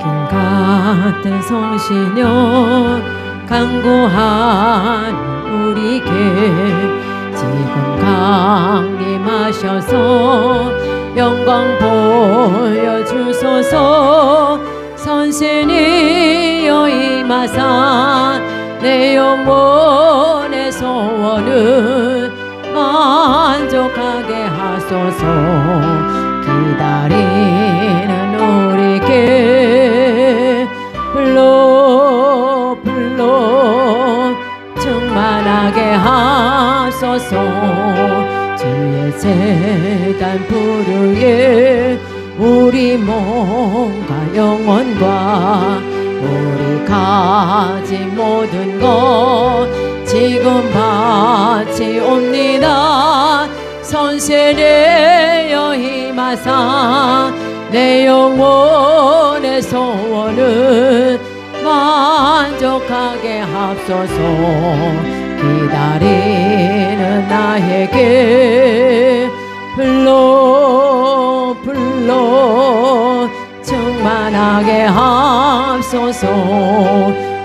길 같은 성신여 간구하는 우리께 지금 강림하셔서 영광 보여주소서. 선신이여 임하사 내 영혼의 소원을 만족하게 하소서. 기다리는 우리께 불러 충만하게 하소서. 주의 재단 부르에 우리 몸과 영혼과 우리 가진 모든 것 지금 바치옵니다. 선세례여 임하사 내 영혼의 소원을 만족하게 합소서. 기다리는 나에게 불러 충만하게 합소서.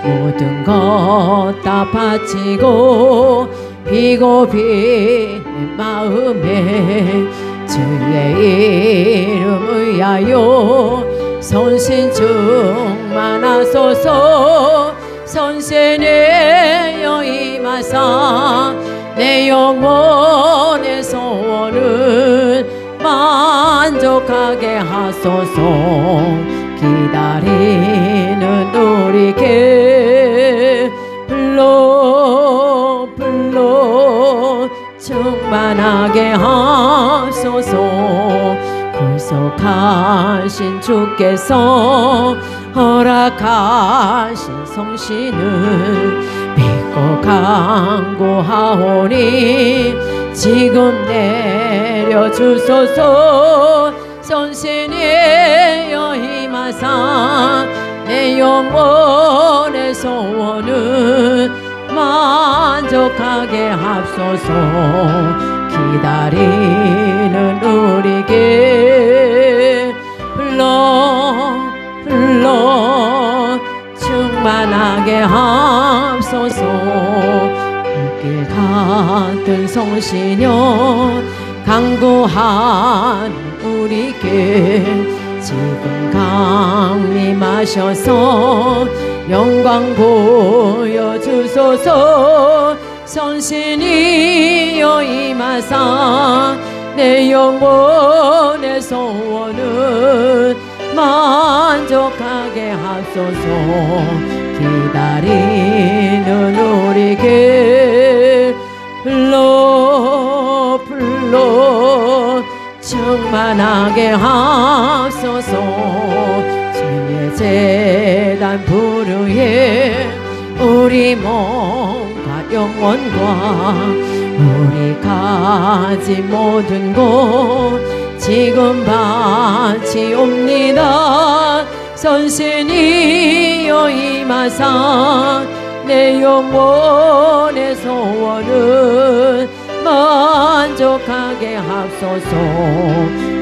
모든 것 다 바치고 비고비 마음에 주의 이름 위하여 선신 충만하소서. 선세내여 임하사 내 영혼의 소원을 만족하게 하소서. 기다리는 우리께 불러 충만하게 하소서. 불속하신 주께서 허락하신 성신을 믿고 간구하오니 지금 내려주소서. 선신이여 임하사 내 영혼의 소원을 만족하게 합소서. 기다리는 우리에게 불러 충만하게 합소서. 길 같은 성신여 간구하는 우리께 지금 강림하셔서 영광 보여주소서. 선신이여 임하사 내 영혼의 소원을 만족하게 합소서. 기다리는 우리에게 불러 충만하게 합소서. 주의 재단 부르에 우리 몸과 영혼과 우리 가진 모든 것 지금 바치옵니다. 선신이여 임하사 내 영혼의 소원을 만족하게 합소서.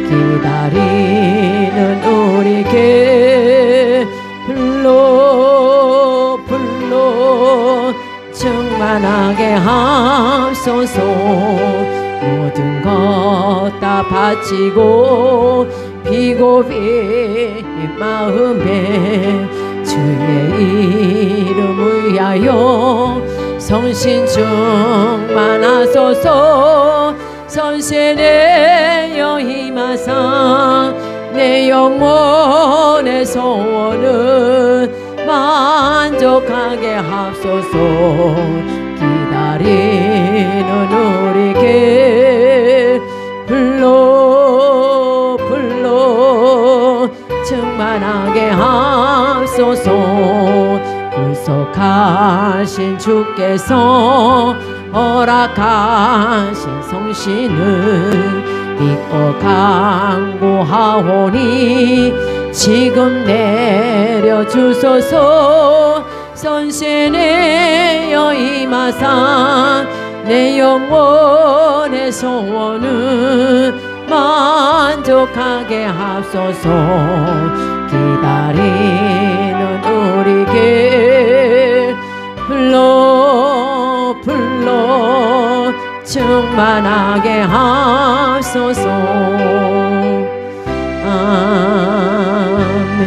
기다리는 우리에게 불러 충만하게 합소서. 모든 것 다 바치고 비고비 마음에 주의 이름 위하여 성신 충만하소서. 선세내여 임하사 내 영혼의 소원을 만족하게 합소서. 기다리는 우리에게 불러 충만하게 합소서. 구속하신 주께서 허락하신 성신을 믿고 간구하오니 지금 내려주소서. 선신이여 임하사 내 영혼의 소원을 만족하게 만족하게 하소서. 기다리는 우리에게 불러 충만하게 하소서. 아멘.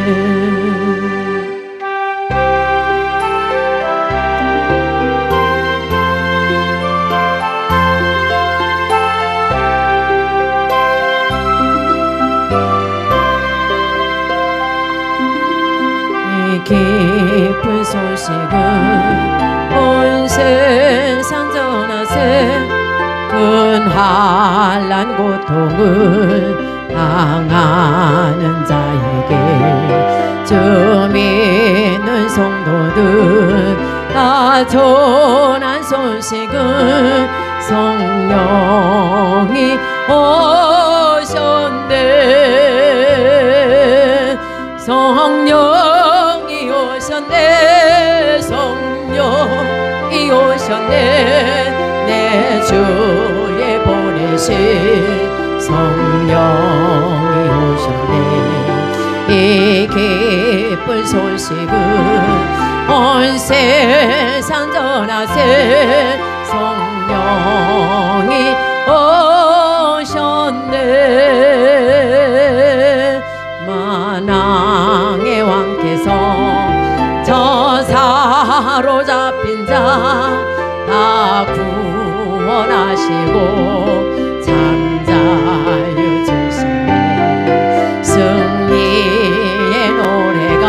깊은 소식은 온 세상 전하세. 큰 환난 고통을 당하는 자에게 주 믿는 성도들 다 전한 소식은 성령이 오셨네. 성령이 오셨네. 성령이 오셨네. 내 주에 보내신 성령이 오셨네. 이 기쁜 소식은 온 세상 전하세. 성령이 오셨네. 만왕의 왕께서 저 사로잡힌 자 다 구원하시고 잠자유 주시네. 승리의 노래가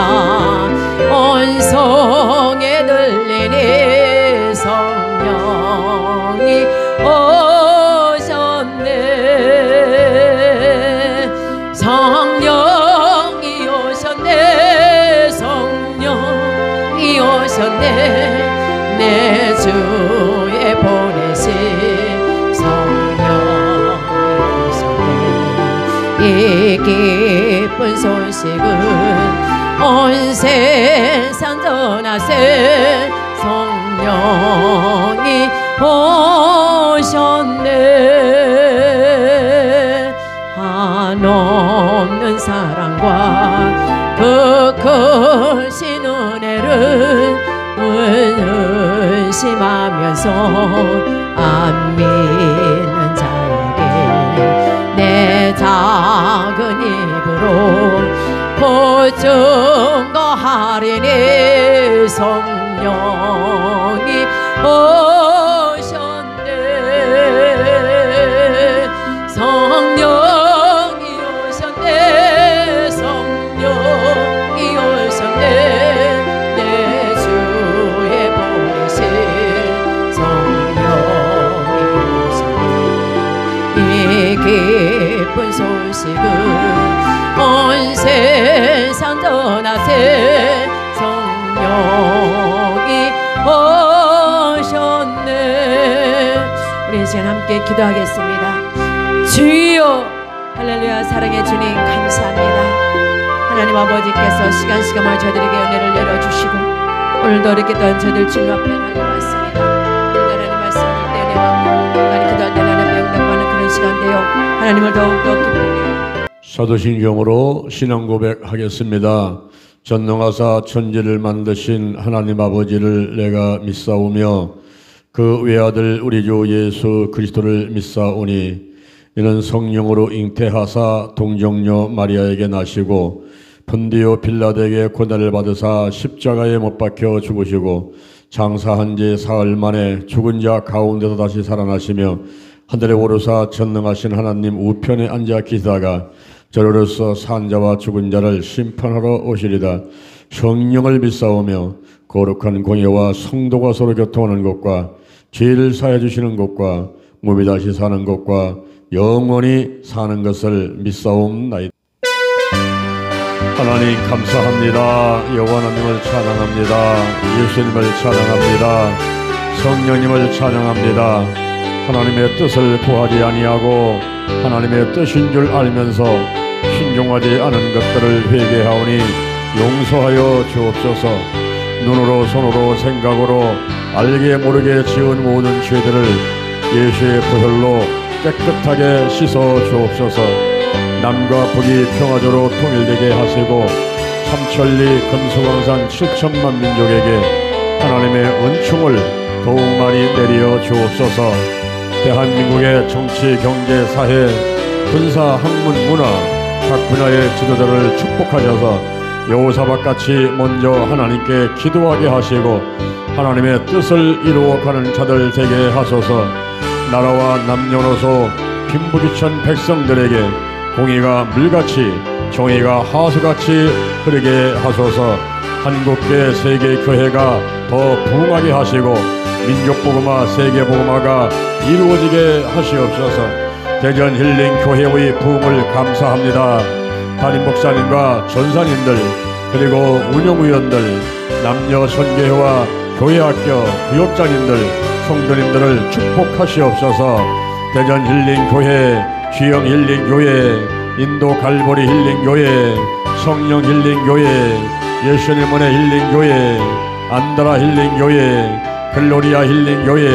온 성에 들리니 성령이 오셨네. 성령이 오셨네. 성령이 오셨네. 내 주에 보내신 성령이 오셨네. 이 기쁜 소식은 온 세상 전하세. 성령이 오셨네. 한없는 사랑과 그 크신 은혜를 의심하면서 안 믿는 자에게 내 작은 입으로 보증거하리니 성령이 오셨네. 성령이 오셨네. 성령이 오셨네. 기쁜 소식은 온 세상 전하세. 성령이 오셨네. 우리 이제 함께 기도하겠습니다. 주여 할렐루야. 사랑의 주님 감사합니다. 하나님 아버지께서 시간을 저희들에게 은혜를 열어주시고 오늘도 이렇게 또한 저희들 주님 앞에 달려왔습니다. 하나님 말씀을 때 은혜 받고 하나님 기도할 때 하나님 응답받는 그런 시간인데요. 하나님을 더욱더 기쁘게 사도신경으로 신앙 고백하겠습니다. 전능하사 천지를 만드신 하나님 아버지를 내가 믿사오며 그 외아들 우리 주 예수 그리스도를 믿사오니 이는 성령으로 잉태하사 동정녀 마리아에게 나시고 본디오 빌라도에게 고난을 받으사 십자가에 못 박혀 죽으시고 장사한 지 사흘 만에 죽은 자 가운데서 다시 살아나시며 하늘에 오르사 전능하신 하나님 우편에 앉아 계시다가 저로서 산 자와 죽은 자를 심판하러 오시리다. 성령을 믿사오며 거룩한 공예와 성도가 서로 교통하는 것과 죄를 사해 주시는 것과 몸이 다시 사는 것과 영원히 사는 것을 믿사옵나이다. 하나님 감사합니다. 여호와 하나님을 찬양합니다. 예수님을 찬양합니다. 성령님을 찬양합니다. 하나님의 뜻을 구하지 아니하고 하나님의 뜻인 줄 알면서 신중하지 않은 것들을 회개하오니 용서하여 주옵소서. 눈으로 손으로 생각으로 알게 모르게 지은 모든 죄들을 예수의 보혈로 깨끗하게 씻어 주옵소서. 남과 북이 평화적으로 통일되게 하시고 삼천리 금수강산 7천만 민족에게 하나님의 은총을 더욱 많이 내려 주옵소서. 대한민국의 정치, 경제, 사회, 군사, 학문, 문화 각 분야의 지도자를 축복하셔서 여호사밧같이 먼저 하나님께 기도하게 하시고 하나님의 뜻을 이루어가는 자들 되게 하소서. 나라와 남녀노소 빈부귀천 백성들에게 공의가 물같이 정의가 하수같이 흐르게 하소서. 한국계 세계교회가 더 부흥하게 하시고 민족복음화 세계복음화가 이루어지게 하시옵소서. 대전 힐링교회의 부흥을 감사합니다. 담임 목사님과 전사님들 그리고 운영위원들 남녀 선교회와 교회학교 구역장님들 성도님들을 축복하시옵소서. 대전 힐링교회, 주영 힐링교회, 인도 갈보리 힐링교회, 성령 힐링교회, 예수님의 힐링교회, 안드라 힐링교회, 글로리아 힐링교회,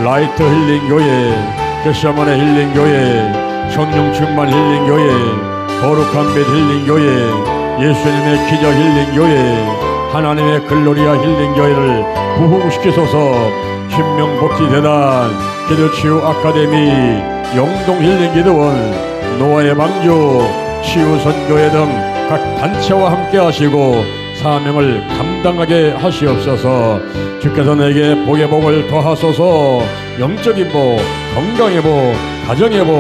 라이트 힐링교회, 게셔먼의 힐링교회, 성령 충만 힐링교회, 거룩한 빛 힐링교회, 예수님의 기적 힐링교회, 하나님의 글로리아 힐링교회를 부흥시키소서. 신명복지재단, 기도치유 아카데미, 영동 힐링기도원, 노아의 방주, 치유선교회 등 각 단체와 함께 하시고 사명을 감당하게 하시옵소서. 주께서 내게 복의 복을 더하소서. 영적인 복, 건강의 복, 가정의 복,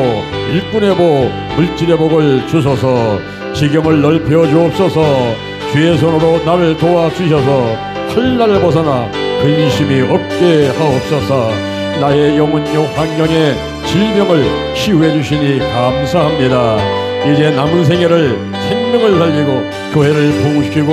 일꾼의 복, 물질의 복을 주소서. 지경을 넓혀 주옵소서. 주의 손으로 나를 도와주셔서 환난을 벗어나 근심이 없게 하옵소서. 나의 영혼용 환경에 질병을 치유해 주시니 감사합니다. 이제 남은 생애를 생명을 살리고 교회를 부흥시키고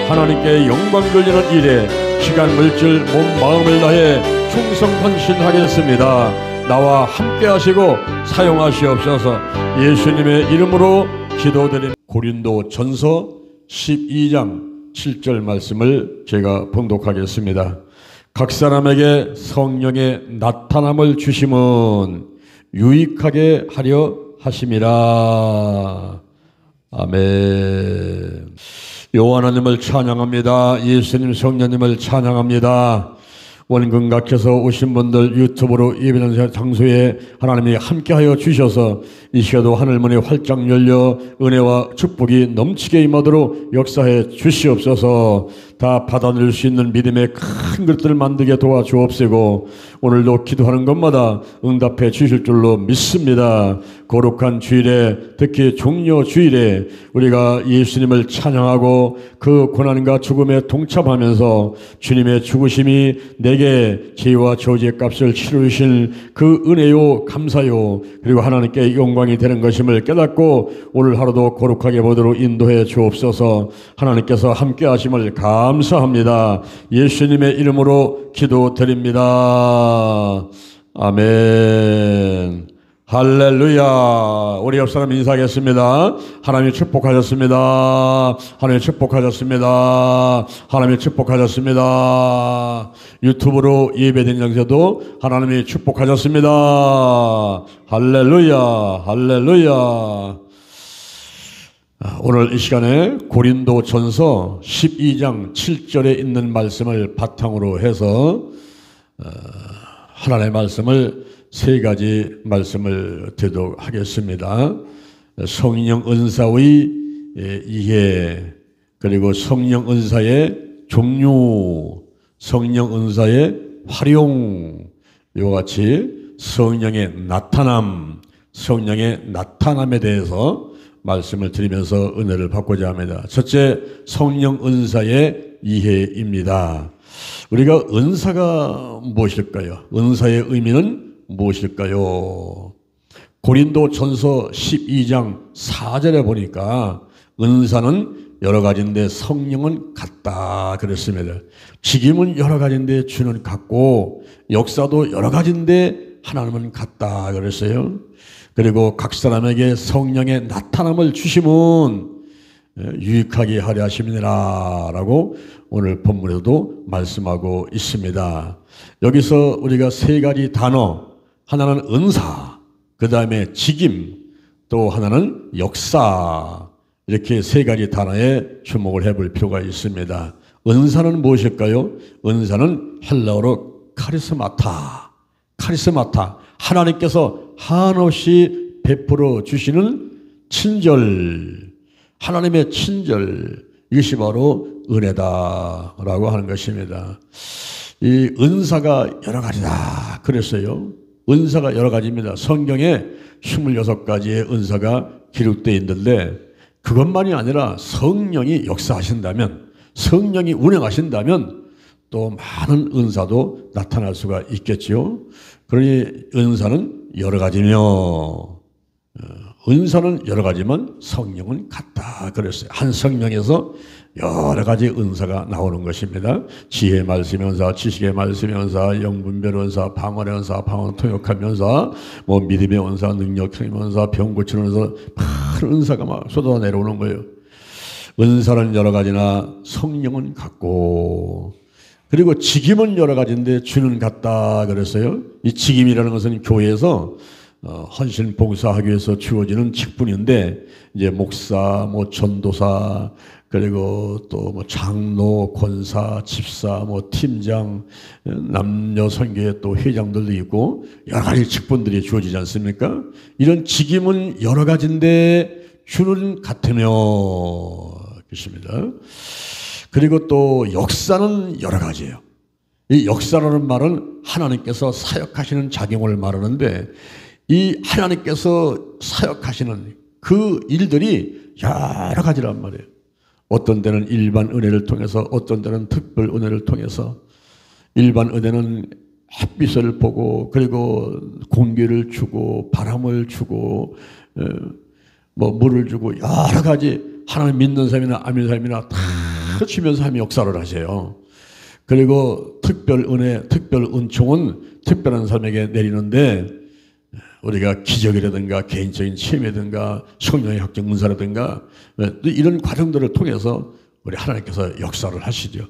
하나님께 영광 돌리는 일에 시간, 물질, 몸, 마음을 다해 충성 헌신하겠습니다. 나와 함께 하시고 사용하시옵소서. 예수님의 이름으로 기도드립니다. 고린도 전서 12장 7절 말씀을 제가 봉독하겠습니다. 각 사람에게 성령의 나타남을 주심은 유익하게 하려 하심이라. 아멘. 여호와 하나님을 찬양합니다. 예수님 성령님을 찬양합니다. 원근각해서 오신 분들 유튜브로 예배하는 장소에 하나님이 함께하여 주셔서 이 시간도 하늘문이 활짝 열려 은혜와 축복이 넘치게 임하도록 역사해 주시옵소서. 다 받아들일 수 있는 믿음의 큰 것들을 만들게 도와주옵시고 오늘도 기도하는 것마다 응답해 주실 줄로 믿습니다. 거룩한 주일에, 특히 종려 주일에 우리가 예수님을 찬양하고 그 고난과 죽음에 동참하면서 주님의 죽으심이 내게 죄와 저주의 값을 치르신 그 은혜요 감사요 그리고 하나님께 영광이 되는 것임을 깨닫고 오늘 하루도 거룩하게 보도록 인도해 주옵소서. 하나님께서 함께 하심을 감사합니다. 예수님의 이름으로 기도드립니다. 아멘. 할렐루야. 우리 옆 사람 인사하겠습니다. 하나님 축복하셨습니다. 하나님 축복하셨습니다. 하나님 축복하셨습니다. 유튜브로 예배된 장소도 하나님이 축복하셨습니다. 할렐루야. 할렐루야. 오늘 이 시간에 고린도 전서 12장 7절에 있는 말씀을 바탕으로 해서 하나님의 말씀을 세 가지 말씀을 드리도록 하겠습니다. 성령 은사의 이해, 그리고 성령 은사의 종류, 성령 은사의 활용, 이와 같이 성령의 나타남, 성령의 나타남에 대해서 말씀을 드리면서 은혜를 받고자 합니다. 첫째, 성령 은사의 이해입니다. 우리가 은사가 무엇일까요? 은사의 의미는 무엇일까요? 고린도 전서 12장 4절에 보니까 은사는 여러 가지인데 성령은 같다 그랬습니다. 직임은 여러 가지인데 주는 같고 역사도 여러 가지인데 하나님은 같다 그랬어요. 그리고 각 사람에게 성령의 나타남을 주심은 유익하게 하려 하심이니라 라고 오늘 본문에도 말씀하고 있습니다. 여기서 우리가 세 가지 단어, 하나는 은사, 그 다음에 직임, 또 하나는 역사. 이렇게 세 가지 단어에 주목을 해볼 필요가 있습니다. 은사는 무엇일까요? 은사는 헬라어로 카리스마타. 카리스마타. 하나님께서 한없이 베풀어 주시는 친절. 하나님의 친절. 이것이 바로 은혜다라고 하는 것입니다. 이 은사가 여러 가지다 그랬어요. 은사가 여러 가지입니다. 성경에 26가지의 은사가 기록되어 있는데 그것만이 아니라 성령이 역사하신다면, 성령이 운행하신다면 또 많은 은사도 나타날 수가 있겠지요. 그러니 은사는 여러 가지며 은사는 여러 가지만 성령은 같다 그랬어요. 한 성령에서 여러 가지 은사가 나오는 것입니다. 지혜의 말씀의 은사, 지식의 말씀의 은사, 영분별 은사, 방언의 은사, 방언 통역한 은사, 뭐 믿음의 은사, 능력의 은사, 병 고치는 은사, 많은 은사가 막 쏟아져 내려오는 거예요. 은사는 여러 가지나 성령은 같고, 그리고 직임은 여러 가지인데 주는 같다 그랬어요. 이 직임이라는 것은 교회에서 헌신 봉사하기 위해서 주어지는 직분인데, 이제 목사, 뭐 전도사, 그리고 또 뭐 장로, 권사, 집사, 뭐 팀장, 남녀 선교회 또 회장들도 있고 여러 가지 직분들이 주어지지 않습니까? 이런 직임은 여러 가지인데 주는 같으며 그렇습니다. 그리고 또 역사는 여러 가지예요. 이 역사라는 말은 하나님께서 사역하시는 작용을 말하는데, 이 하나님께서 사역하시는 그 일들이 여러 가지란 말이에요. 어떤 데는 일반 은혜를 통해서, 어떤 데는 특별 은혜를 통해서. 일반 은혜는 햇빛을 보고, 그리고 공기를 주고, 바람을 주고, 뭐 물을 주고, 여러 가지 하나님 믿는 사람이나 안 믿는 사람이나 다 주면서 하나님이 역사를 하세요. 그리고 특별 은혜, 특별 은총은 특별한 사람에게 내리는데, 우리가 기적이라든가 개인적인 체험이라든가 성령의 확정 은사라든가 이런 과정들을 통해서 우리 하나님께서 역사를 하시죠.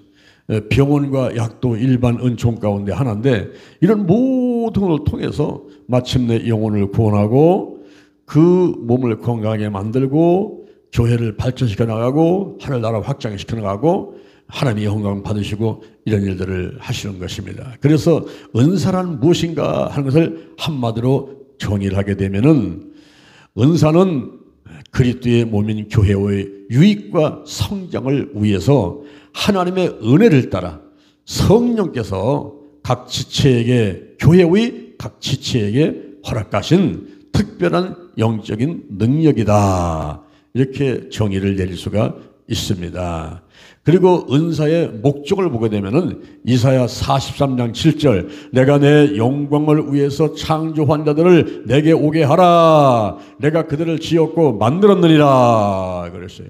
병원과 약도 일반 은총 가운데 하나인데, 이런 모든 것을 통해서 마침내 영혼을 구원하고 그 몸을 건강하게 만들고 교회를 발전시켜 나가고 하늘나라 확장시켜 나가고 하나님의 영광 받으시고 이런 일들을 하시는 것입니다. 그래서 은사란 무엇인가 하는 것을 한마디로 정의를 하게 되면은, 은사는 그리스도의 몸인 교회의 유익과 성장을 위해서 하나님의 은혜를 따라 성령께서 각 지체에게, 교회의 각 지체에게 허락하신 특별한 영적인 능력이다, 이렇게 정의를 내릴 수가 있습니다. 그리고 은사의 목적을 보게 되면은 이사야 43장 7절, 내가 내 영광을 위해서 창조한 자들을 내게 오게 하라, 내가 그들을 지었고 만들었느니라 그랬어요.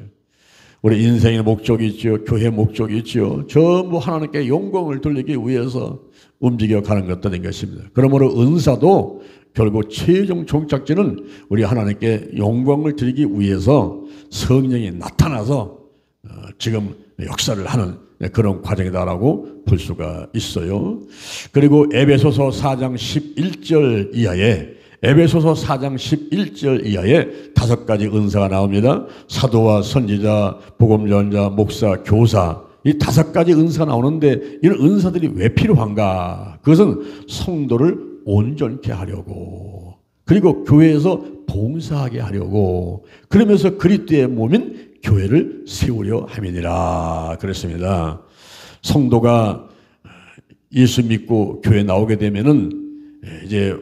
우리 인생의 목적이 있죠. 교회의 목적이 있죠. 전부 하나님께 영광을 돌리기 위해서 움직여가는 것들인 것입니다. 그러므로 은사도 결국 최종 종착지는 우리 하나님께 영광을 드리기 위해서 성령이 나타나서 지금 역사를 하는 그런 과정이다라고 볼 수가 있어요. 그리고 에베소서 4장 11절 이하에, 에베소서 4장 11절 이하에 5가지 은사가 나옵니다. 사도와 선지자, 복음전자, 목사, 교사, 이 5가지 은사가 나오는데, 이런 은사들이 왜 필요한가? 그것은 성도를 온전케 하려고, 그리고 교회에서 봉사하게 하려고, 그러면서 그리스도의 몸인 교회를 세우려 함이니라 그랬습니다. 성도가 예수 믿고 교회 나오게 되면은 이제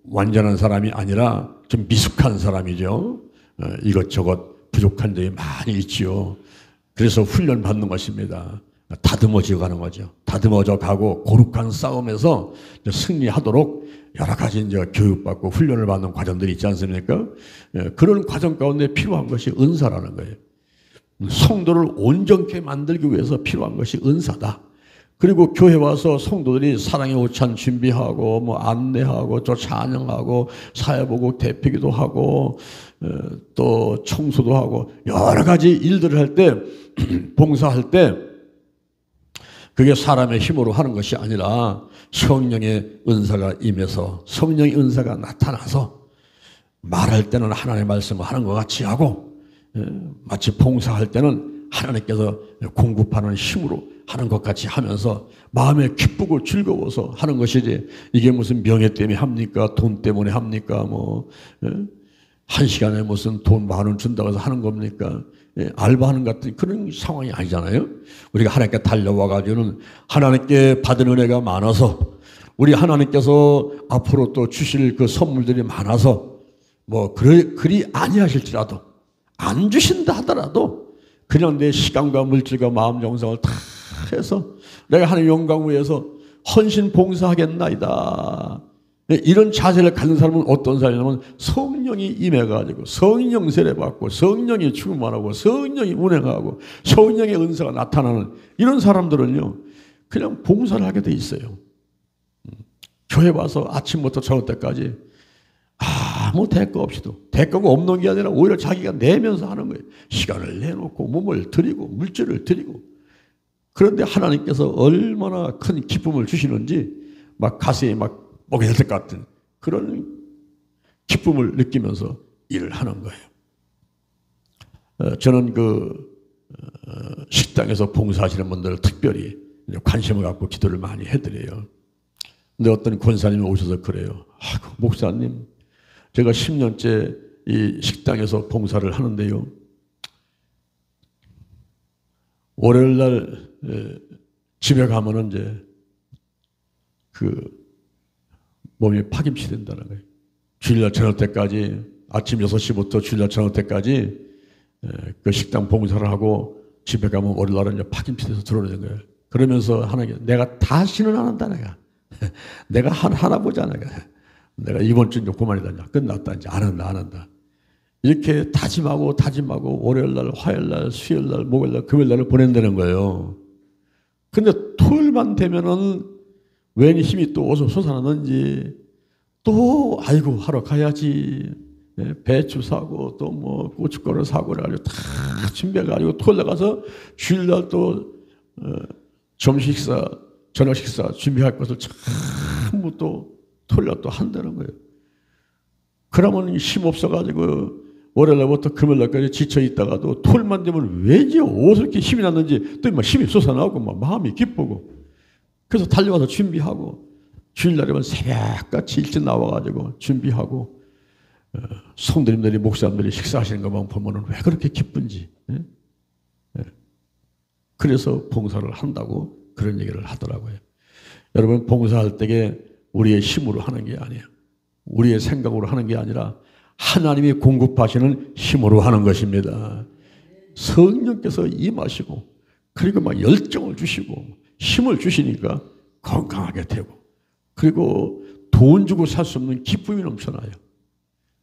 완전한 사람이 아니라 좀 미숙한 사람이죠. 이것저것 부족한 점이 많이 있지요. 그래서 훈련 받는 것입니다. 다듬어져 가는 거죠. 다듬어져 가고 거룩한 싸움에서 승리하도록 여러 가지 이제 교육받고 훈련을 받는 과정들이 있지 않습니까? 그런 과정 가운데 필요한 것이 은사라는 거예요. 성도를 온전케 만들기 위해서 필요한 것이 은사다. 그리고 교회 와서 성도들이 사랑의 오찬 준비하고 뭐 안내하고 또 찬양하고 사회보고 대피기도 하고 또 청소도 하고 여러 가지 일들을 할 때 봉사할 때 그게 사람의 힘으로 하는 것이 아니라 성령의 은사가 임해서 성령의 은사가 나타나서 말할 때는 하나님의 말씀을 하는 것 같이 하고 마치 봉사할 때는 하나님께서 공급하는 힘으로 하는 것 같이 하면서 마음에 기쁘고 즐거워서 하는 것이지 이게 무슨 명예 때문에 합니까? 돈 때문에 합니까? 한 시간에 무슨 돈 10,000원 준다고 해서 하는 겁니까? 알바하는 것 같은 그런 상황이 아니잖아요. 우리가 하나님께 달려와 가지고는 하나님께 받은 은혜가 많아서 우리 하나님께서 앞으로 또 주실 그 선물들이 많아서 그리 아니하실지라도 안 주신다 하더라도 그냥 내 시간과 물질과 마음 정성을 다 해서 내가 하나님 영광을 위해서 헌신 봉사하겠나이다. 이런 자세를 갖는 사람은 어떤 사람이냐면 성령이 임해가지고 성령 세례받고 성령이 충만하고 성령이 운행하고 성령의 은사가 나타나는 이런 사람들은요 그냥 봉사를 하게 돼 있어요. 교회 와서 아침부터 저녁 때까지 아무 대가 없이도 대가가 없는 게 아니라 오히려 자기가 내면서 하는 거예요. 시간을 내놓고 몸을 드리고 물질을 드리고 그런데 하나님께서 얼마나 큰 기쁨을 주시는지 막 가슴이 막 목이 될 것 같은 그런 기쁨을 느끼면서 일을 하는 거예요. 저는 식당에서 봉사하시는 분들을 특별히 관심을 갖고 기도를 많이 해드려요. 근데 어떤 권사님이 오셔서 그래요. 목사님, 제가 10년째 이 식당에서 봉사를 하는데요. 월요일 날 집에 가면은 이제 몸이 파김치 된다는 거예요. 주일날 저녁 때까지 아침 6시부터 주일날 저녁 때까지 그 식당 봉사를 하고 집에 가면 월요일날은 이제 파김치 돼서 들어오는 거예요. 그러면서 하나님, 내가 다시는 안 한다 내가 하나 보자 내가 이번 주 이제 그만이다 끝났다 이제 안 한다 이렇게 다짐하고 월요일날, 화요일날, 수요일날, 목요일날, 금요일날을 보낸다는 거예요. 근데 토요일만 되면은 웬 힘이 또 어서 솟아나는지 또 아이고 하러 가야지 배추 사고 또 고춧가루 사고 그래가지고 다 준비해가지고 토요일날 가서 주일날 또 점심 식사 저녁 식사 준비할 것을 전부 또 토요일날 또 한다는 거예요. 그러면 힘 없어가지고 월요일날부터 금요일날까지 지쳐있다가도 토요일만 되면 왠지 어디서 이렇게 힘이 났는지 또 힘이 솟아나고 마음이 기쁘고 그래서 달려가서 준비하고 주일날이면 새벽같이 일찍 나와가지고 준비하고 성도님들이 목사님들이 식사하시는 것만 보면 왜 그렇게 기쁜지 그래서 봉사를 한다고 그런 얘기를 하더라고요. 여러분 봉사할 때에 우리의 힘으로 하는 게 아니에요. 우리의 생각으로 하는 게 아니라 하나님이 공급하시는 힘으로 하는 것입니다. 성령께서 임하시고 그리고 막 열정을 주시고 힘을 주시니까 건강하게 되고 그리고 돈 주고 살 수 없는 기쁨이 넘쳐나요.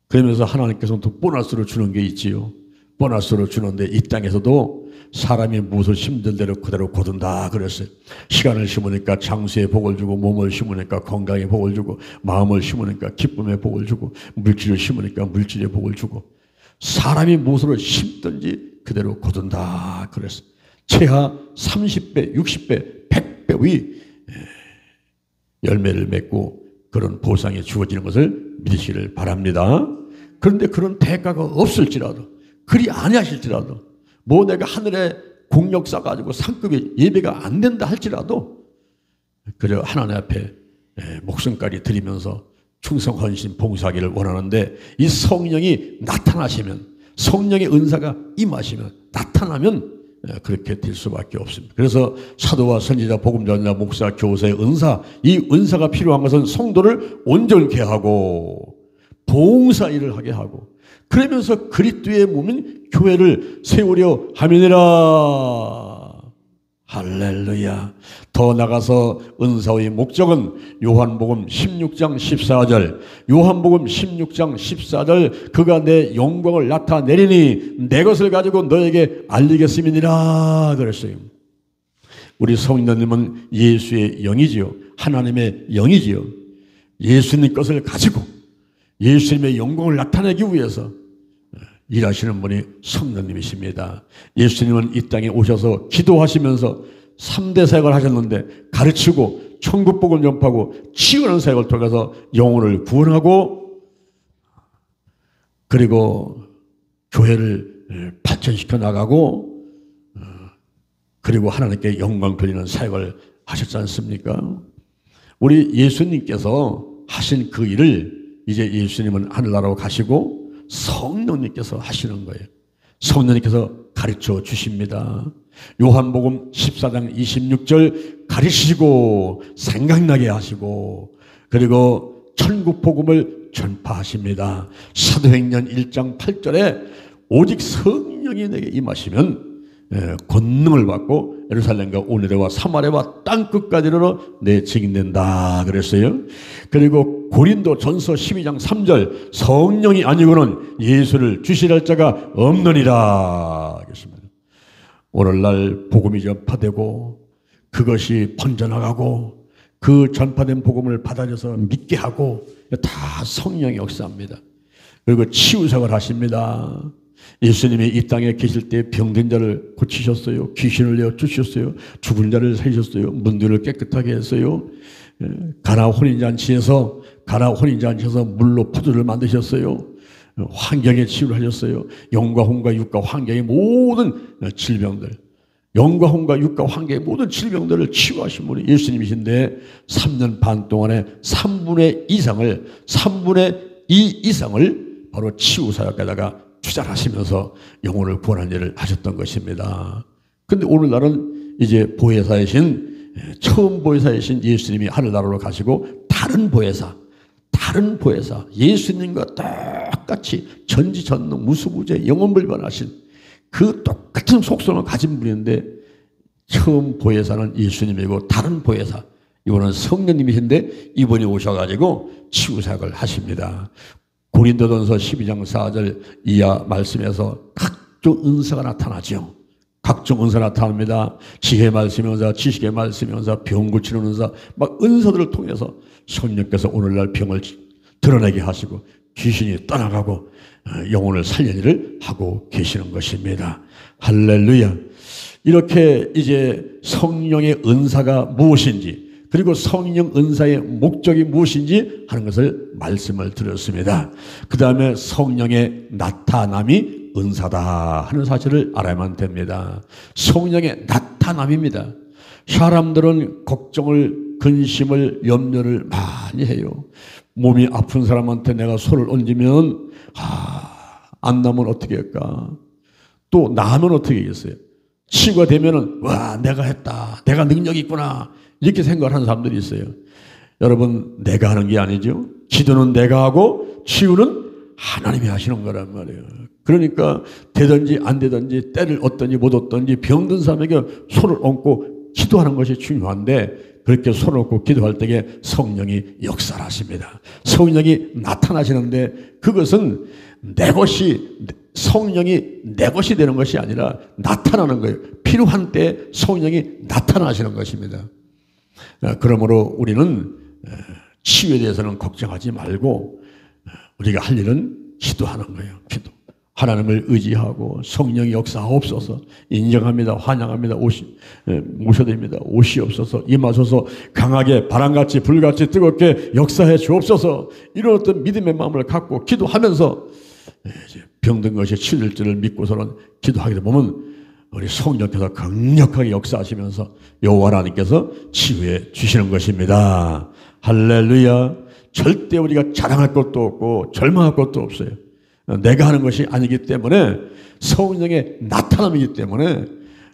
그러면서 하나님께서는 또 보너스로 주는 게 있지요. 보너스로 주는데 이 땅에서도 사람이 무엇을 심든 대로 그대로 거둔다 그랬어요. 시간을 심으니까 장수의 복을 주고 몸을 심으니까 건강의 복을 주고 마음을 심으니까 기쁨의 복을 주고 물질을 심으니까 물질의 복을 주고 사람이 무엇을 심든지 그대로 거둔다 그랬어요. 최하 30배, 60배, 100배의 열매를 맺고 그런 보상이 주어지는 것을 믿으시기를 바랍니다. 그런데 그런 대가가 없을지라도 그리 아니하실지라도 내가 하늘에 공력 쌓아가지고 상급이 예배가 안 된다 할지라도 그저 하나님 앞에 목숨까지 드리면서 충성 헌신 봉사하기를 원하는데 이 성령이 나타나시면 성령의 은사가 임하시면 나타나면 그렇게 될 수밖에 없습니다. 그래서 사도와 선지자, 복음전자, 목사, 교사의 은사, 이 은사가 필요한 것은 성도를 온전케 하고 봉사일을 하게 하고 그러면서 그리스도의 몸인 교회를 세우려 함이니라. 할렐루야. 더 나가서 은사의 목적은 요한복음 16장 14절 요한복음 16장 14절 그가 내 영광을 나타내리니 내 것을 가지고 너에게 알리겠음이니라 그랬어요. 우리 성령님은 예수의 영이지요. 하나님의 영이지요. 예수님 것을 가지고 예수님의 영광을 나타내기 위해서 일하시는 분이 성령님이십니다. 예수님은 이 땅에 오셔서 기도하시면서 3대 사역을 하셨는데 가르치고 천국복을 전파하고 치유하는 사역을 통해서 영혼을 구원하고 그리고 교회를 발전시켜 나가고 그리고 하나님께 영광 돌리는 사역을 하셨지 않습니까? 우리 예수님께서 하신 그 일을 이제 예수님은 하늘나라로 가시고 성령님께서 하시는 거예요. 성령님께서 가르쳐 주십니다. 요한복음 14장 26절 가르치시고 생각나게 하시고 그리고 천국 복음을 전파하십니다. 사도행전 1장 8절에 오직 성령이 내게 임하시면 권능을 받고 예루살렘과 오늘대와 사마리아와 땅끝까지 이르러 내 증인된다 그랬어요. 그리고 고린도전서 12장 3절 성령이 아니고는 예수를 주시할 자가 없느니라 그랬습니다. 오늘날 복음이 전파되고 그것이 번져나가고 그 전파된 복음을 받아들여서 믿게 하고 다 성령의 역사입니다. 그리고 치유사역을 하십니다. 예수님이 이 땅에 계실 때 병든 자를 고치셨어요. 귀신을 내어 주셨어요. 죽은 자를 살리셨어요. 문들을 깨끗하게 했어요. 가나 혼인잔치에서 물로 포도를 만드셨어요. 환경에 치유를 하셨어요. 영과 혼과 육과 환경의 모든 질병들, 영과 혼과 육과 환경의 모든 질병들을 치유하신 분이 예수님이신데 3년 반 동안에 3분의 2 이상을 바로 치유사역에다가 투자하시면서 영혼을 구원한 일을 하셨던 것입니다. 그런데 오늘날은 이제 처음 보혜사이신 예수님이 하늘나라로 가시고 다른 보혜사 예수님과 똑같이 전지전능 무수부재 영원불변하신 그 똑같은 속성을 가진 분인데 처음 보혜사는 예수님이고 다른 보혜사 이분은 성령님이신데 이분이 오셔가지고 치유사역을 하십니다. 고린도전서 12장 4절 이하 말씀에서 각종 은사가 나타나죠. 각종 은사 나타납니다. 지혜의 말씀의 은사, 지식의 말씀의 은사, 병 고치는 은사, 막 은사들을 통해서 성령께서 오늘날 병을 드러내게 하시고 귀신이 떠나가고 영혼을 살리는 일을 하고 계시는 것입니다. 할렐루야. 이렇게 이제 성령의 은사가 무엇인지 그리고 성령 은사의 목적이 무엇인지 하는 것을 말씀을 드렸습니다. 그 다음에 성령의 나타남이 은사다 하는 사실을 알아야만 됩니다. 성령의 나타남입니다. 사람들은 걱정을, 근심을, 염려를 많이 해요. 몸이 아픈 사람한테 내가 손을 얹으면 안 나면 어떻게 할까? 또 나면 어떻게 하겠어요? 치유가 되면은 와 내가 했다, 내가 능력이 있구나 이렇게 생각하는 사람들이 있어요. 여러분 내가 하는 게 아니죠. 기도는 내가 하고 치유는 하나님이 하시는 거란 말이에요. 그러니까 되든지 안 되든지 때를 얻든지 못 얻든지 병든 사람에게 손을 얹고 기도하는 것이 중요한데 그렇게 손을 얹고 기도할 때에 성령이 역사를 하십니다. 성령이 나타나시는데 그것은 성령이 내 것이 되는 것이 아니라 나타나는 거예요. 필요한 때 성령이 나타나시는 것입니다. 그러므로 우리는 치유에 대해서는 걱정하지 말고 우리가 할 일은 기도하는 거예요. 기도. 하나님을 의지하고 성령의 역사하옵소서. 인정합니다. 환영합니다. 모셔드립니다. 오시옵소서. 임하소서. 강하게 바람같이 불같이 뜨겁게 역사해 주옵소서. 이런 어떤 믿음의 마음을 갖고 기도하면서 병든 것이 치유될 줄을 믿고서는 기도하게 보면 우리 성령께서 강력하게 역사하시면서 여호와 하나님께서 치유해 주시는 것입니다. 할렐루야. 절대 우리가 자랑할 것도 없고 절망할 것도 없어요. 내가 하는 것이 아니기 때문에 성령의 나타남이기 때문에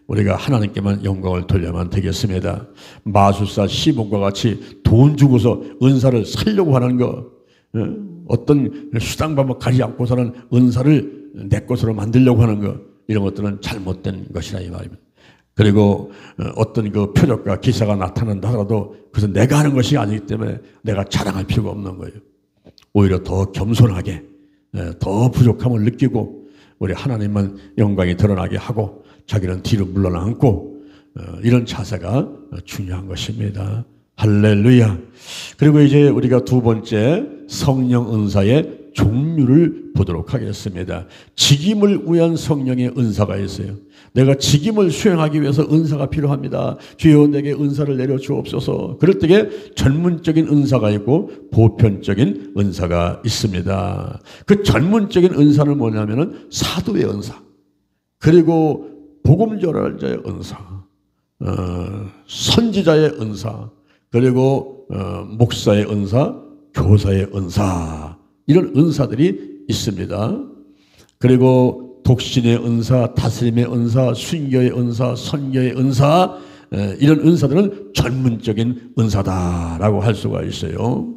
우리가 하나님께만 영광을 돌려야만 되겠습니다. 마술사 시몬과 같이 돈 주고서 은사를 살려고 하는 것, 어떤 수당방법 가지 않고서는 은사를 내 것으로 만들려고 하는 것, 이런 것들은 잘못된 것이라 이 말입니다. 그리고 어떤 그 표적과 기사가 나타난다 하더라도 그것은 내가 하는 것이 아니기 때문에 내가 자랑할 필요가 없는 거예요. 오히려 더 겸손하게 더 부족함을 느끼고 우리 하나님만 영광이 드러나게 하고 자기는 뒤로 물러나고 이런 자세가 중요한 것입니다. 할렐루야. 그리고 이제 우리가 두 번째 성령 은사의 종류를 보도록 하겠습니다. 직임을 위한 성령의 은사가 있어요. 내가 직임을 수행하기 위해서 은사가 필요합니다. 주여 내게 은사를 내려 주옵소서. 그럴 때에 전문적인 은사가 있고 보편적인 은사가 있습니다. 그 전문적인 은사는 뭐냐면은 사도의 은사, 그리고 복음 전할자의 은사, 선지자의 은사, 그리고 목사의 은사, 교사의 은사, 이런 은사들이 있습니다. 그리고 독신의 은사, 다스림의 은사, 순교의 은사, 선교의 은사, 이런 은사들은 전문적인 은사다라고 할 수가 있어요.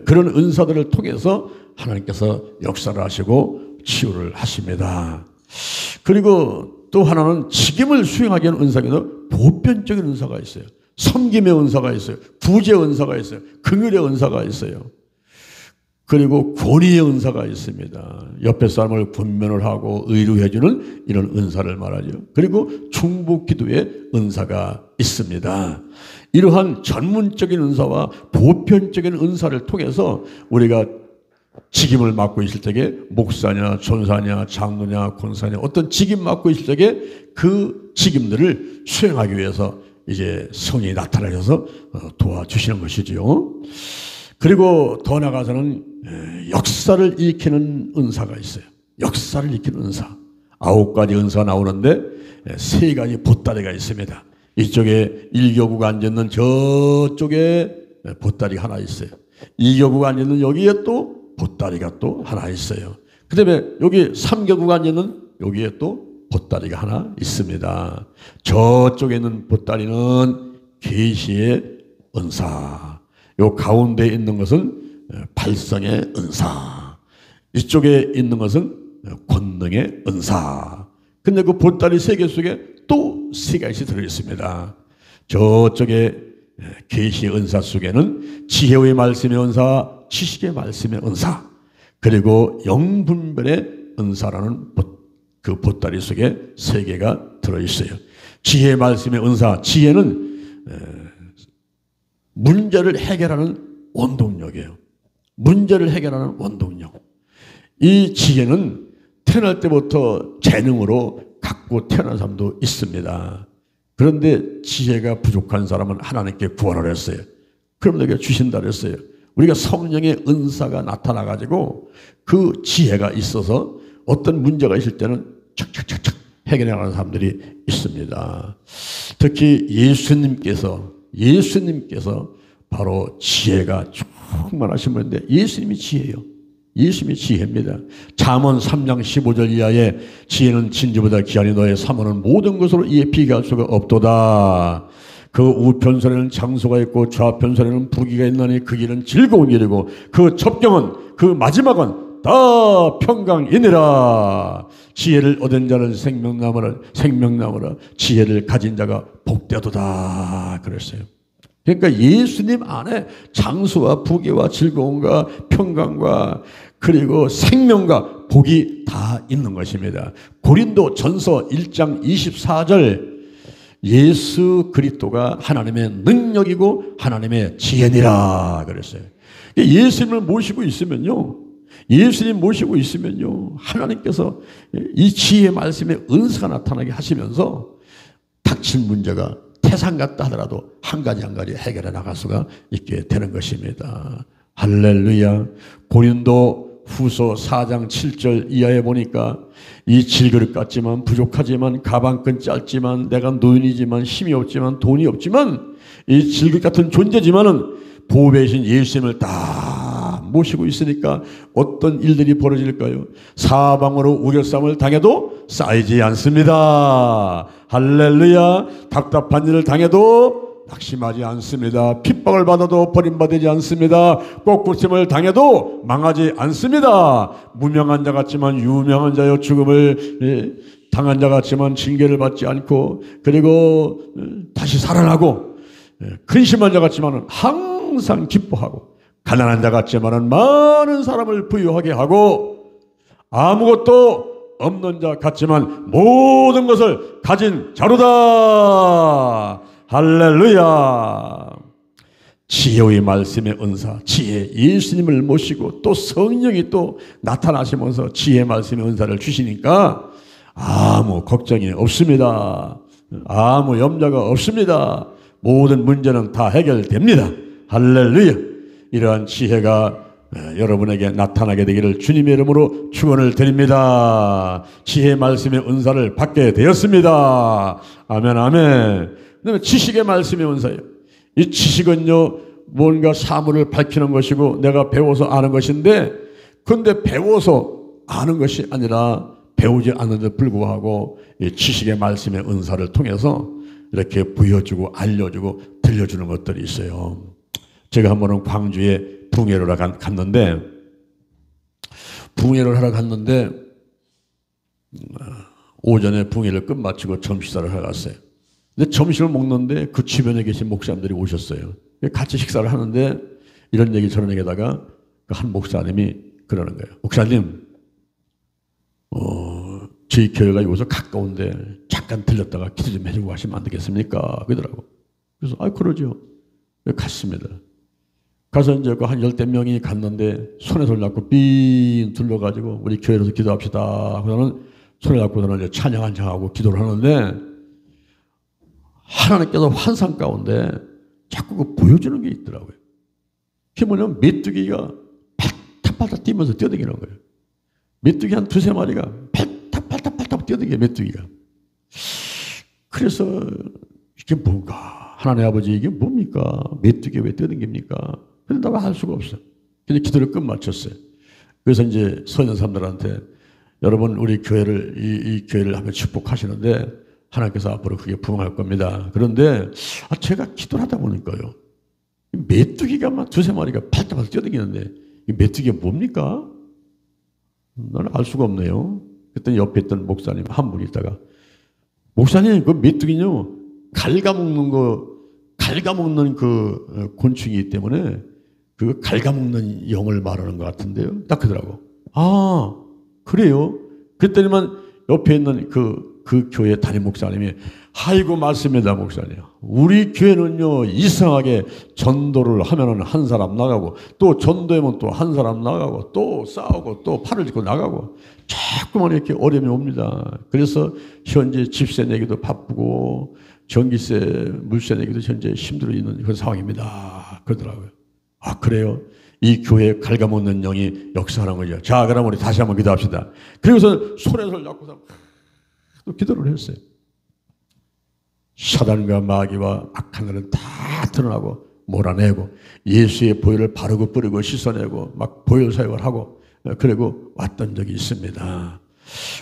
그런 은사들을 통해서 하나님께서 역사를 하시고 치유를 하십니다. 그리고 또 하나는 직임을 수행하기 위한 은사에는 보편적인 은사가 있어요. 섬김의 은사가 있어요. 구제의 은사가 있어요. 긍휼의 은사가 있어요. 그리고 권위의 은사가 있습니다. 옆에 사람을 권면을 하고 의료해주는 이런 은사를 말하죠. 그리고 중보기도의 은사가 있습니다. 이러한 전문적인 은사와 보편적인 은사를 통해서 우리가 직임을 맡고 있을 때에 목사냐, 전사냐, 장로냐, 권사냐, 어떤 직임 맡고 있을 때에 그 직임들을 수행하기 위해서 이제 성령이 나타나셔서 도와주시는 것이지요. 그리고 더 나아가서는 역사를 일으키는 은사가 있어요. 역사를 일으키는 은사. 9가지 은사가 나오는데 3가지 보따리가 있습니다. 이쪽에 1교구가 앉아있는 저쪽에 보따리가 하나 있어요. 2교구가 앉아있는 여기에 또 보따리가 또 하나 있어요. 그 다음에 여기 3교구가 앉아있는 여기에 또 보따리가 하나 있습니다. 저쪽에 있는 보따리는 계시의 은사, 요 가운데 있는 것은 발성의 은사, 이쪽에 있는 것은 권능의 은사. 근데 그 보따리 3개 속에 또 3가지 들어있습니다. 저쪽에 계시의 은사 속에는 지혜의 말씀의 은사, 지식의 말씀의 은사, 그리고 영분별의 은사라는 그 보따리 속에 3개가 들어있어요. 지혜의 말씀의 은사, 지혜는 문제를 해결하는 원동력이에요. 문제를 해결하는 원동력. 이 지혜는 태어날 때부터 재능으로 갖고 태어난 사람도 있습니다. 그런데 지혜가 부족한 사람은 하나님께 구원을 했어요. 그럼 내가 주신다 그랬어요. 우리가 성령의 은사가 나타나가지고 그 지혜가 있어서 어떤 문제가 있을 때는 척척척척 해결해 나가는 사람들이 있습니다. 특히 예수님께서 바로 지혜가 충만하신 분인데 예수님이 지혜예요. 예수님이 지혜입니다. 잠언 3장 15절 이하에 지혜는 진주보다 귀하니 너의 사모는 모든 것으로 이에 비교할 수가 없도다. 그 우편선에는 장소가 있고 좌편선에는 부귀가 있나니 그 길은 즐거운 길이고 그 접경은 그 마지막은 다 평강이니라. 지혜를 얻은 자는 생명나무라 지혜를 가진 자가 복되도다 그랬어요. 그러니까 예수님 안에 장수와 부귀와 즐거움과 평강과 그리고 생명과 복이 다 있는 것입니다. 고린도 전서 1장 24절 예수 그리스도가 하나님의 능력이고 하나님의 지혜니라 그랬어요. 예수님을 모시고 있으면요, 하나님께서 이 지혜의 말씀에 은사가 나타나게 하시면서 닥칠 문제가 태산 같다 하더라도 한 가지 해결해 나갈 수가 있게 되는 것입니다. 할렐루야. 고린도 후서 4장 7절 이하에 보니까 이 질그릇 같지만 부족하지만 가방끈 짧지만 내가 노인이지만 힘이 없지만 돈이 없지만 이 질그릇 같은 존재지만은 보배이신 예수님을 다 모시고 있으니까 어떤 일들이 벌어질까요? 사방으로 우겨쌈을 당해도 쌓이지 않습니다. 할렐루야. 답답한 일을 당해도 낙심하지 않습니다. 핍박을 받아도 버림받지 않습니다. 꺾구심을 당해도 망하지 않습니다. 무명한 자 같지만 유명한 자여 죽음을 당한 자 같지만 징계를 받지 않고 그리고 다시 살아나고 근심한 자 같지만 항상 기뻐하고 가난한 자 같지만 많은 사람을 부유하게 하고 아무것도 없는 자 같지만 모든 것을 가진 자로다. 할렐루야. 지혜의 말씀의 은사, 지혜, 예수님을 모시고 또 성령이 또 나타나시면서 지혜 말씀의 은사를 주시니까 아무 걱정이 없습니다. 아무 염려가 없습니다. 모든 문제는 다 해결됩니다. 할렐루야. 이러한 지혜가 여러분에게 나타나게 되기를 주님의 이름으로 축원을 드립니다. 지혜 말씀의 은사를 받게 되었습니다. 아멘, 아멘. 그다음에 지식의 말씀의 은사예요. 이 지식은요, 뭔가 사물을 밝히는 것이고 내가 배워서 아는 것인데, 그런데 배워서 아는 것이 아니라 배우지 않는데 불구하고 이 지식의 말씀의 은사를 통해서 이렇게 보여주고 알려주고 들려주는 것들이 있어요. 제가 한 번은 광주에 붕해를 하러 갔는데, 오전에 붕해를 끝마치고 점심식사를 하러 갔어요. 근데 점심을 먹는데 그 주변에 계신 목사님들이 오셨어요. 같이 식사를 하는데 이런 얘기 저런 얘기하다가 한 목사님이 그러는 거예요. 목사님, 저희 교회가 여기서 가까운데 잠깐 들렸다가 기도 좀 해주고 가시면 안 되겠습니까? 그러더라고. 그래서 그러죠. 갔습니다. 가서 이제 한 10대 명이 갔는데 손에 손 잡고 삥 둘러가지고 우리 교회에서 기도합시다. 그러면 손에 잡고 이제 찬양 한창하고 기도를 하는데 하나님께서 환상 가운데 자꾸 그 보여주는 게 있더라고요. 그게 뭐냐면 메뚜기가 팔딱팔딱 뛰면서 뛰어다니는 거예요. 메뚜기 한 두세 마리가 팔딱팔딱 뛰어다니게 메뚜기가. 그래서 이게 뭔가 하나님 아버지 이게 뭡니까? 메뚜기 왜 뛰어다닙니까? 근데 나 알 수가 없어. 근데 기도를 끝마쳤어요. 그래서 이제 선현사람들한테 여러분 우리 교회를 이 교회를 한번 축복하시는데 하나님께서 앞으로 그게 부응할 겁니다. 그런데 제가 기도를 하다 보니까요, 메뚜기가 막 두세 마리가 팔딱팔딱 뛰어다니는데 이 메뚜기가 뭡니까? 나는 알 수가 없네요. 그랬더니 옆에 있던 목사님 한 분이 있다가 목사님 그 메뚜기는요 갉아먹는 그 곤충이기 때문에 그 갉아먹는 영을 말하는 것 같은데요. 딱 그러더라고. 그래요? 그랬더니만 옆에 있는 그 교회 담임 목사님이 아이고 맞습니다 목사님. 우리 교회는요 이상하게 전도를 하면은 한 사람 나가고 또 전도하면 또 한 사람 나가고 또 싸우고 또 팔을 짚고 나가고 자꾸만 이렇게 어려움이 옵니다. 그래서 현재 집세 내기도 바쁘고 전기세 물세 내기도 현재 힘들어 있는 그런 상황입니다. 그러더라고요. 그래요? 이 교회에 갉아먹는 영이 역사하는 거죠. 자 그럼 우리 다시 한번 기도합시다. 그리고서 손에 손을 잡고서 또 기도를 했어요. 사단과 마귀와 악한 것은 다 드러나고 몰아내고 예수의 보혈을 바르고 뿌리고 씻어내고 막 보혈 사역을 하고 그리고 왔던 적이 있습니다.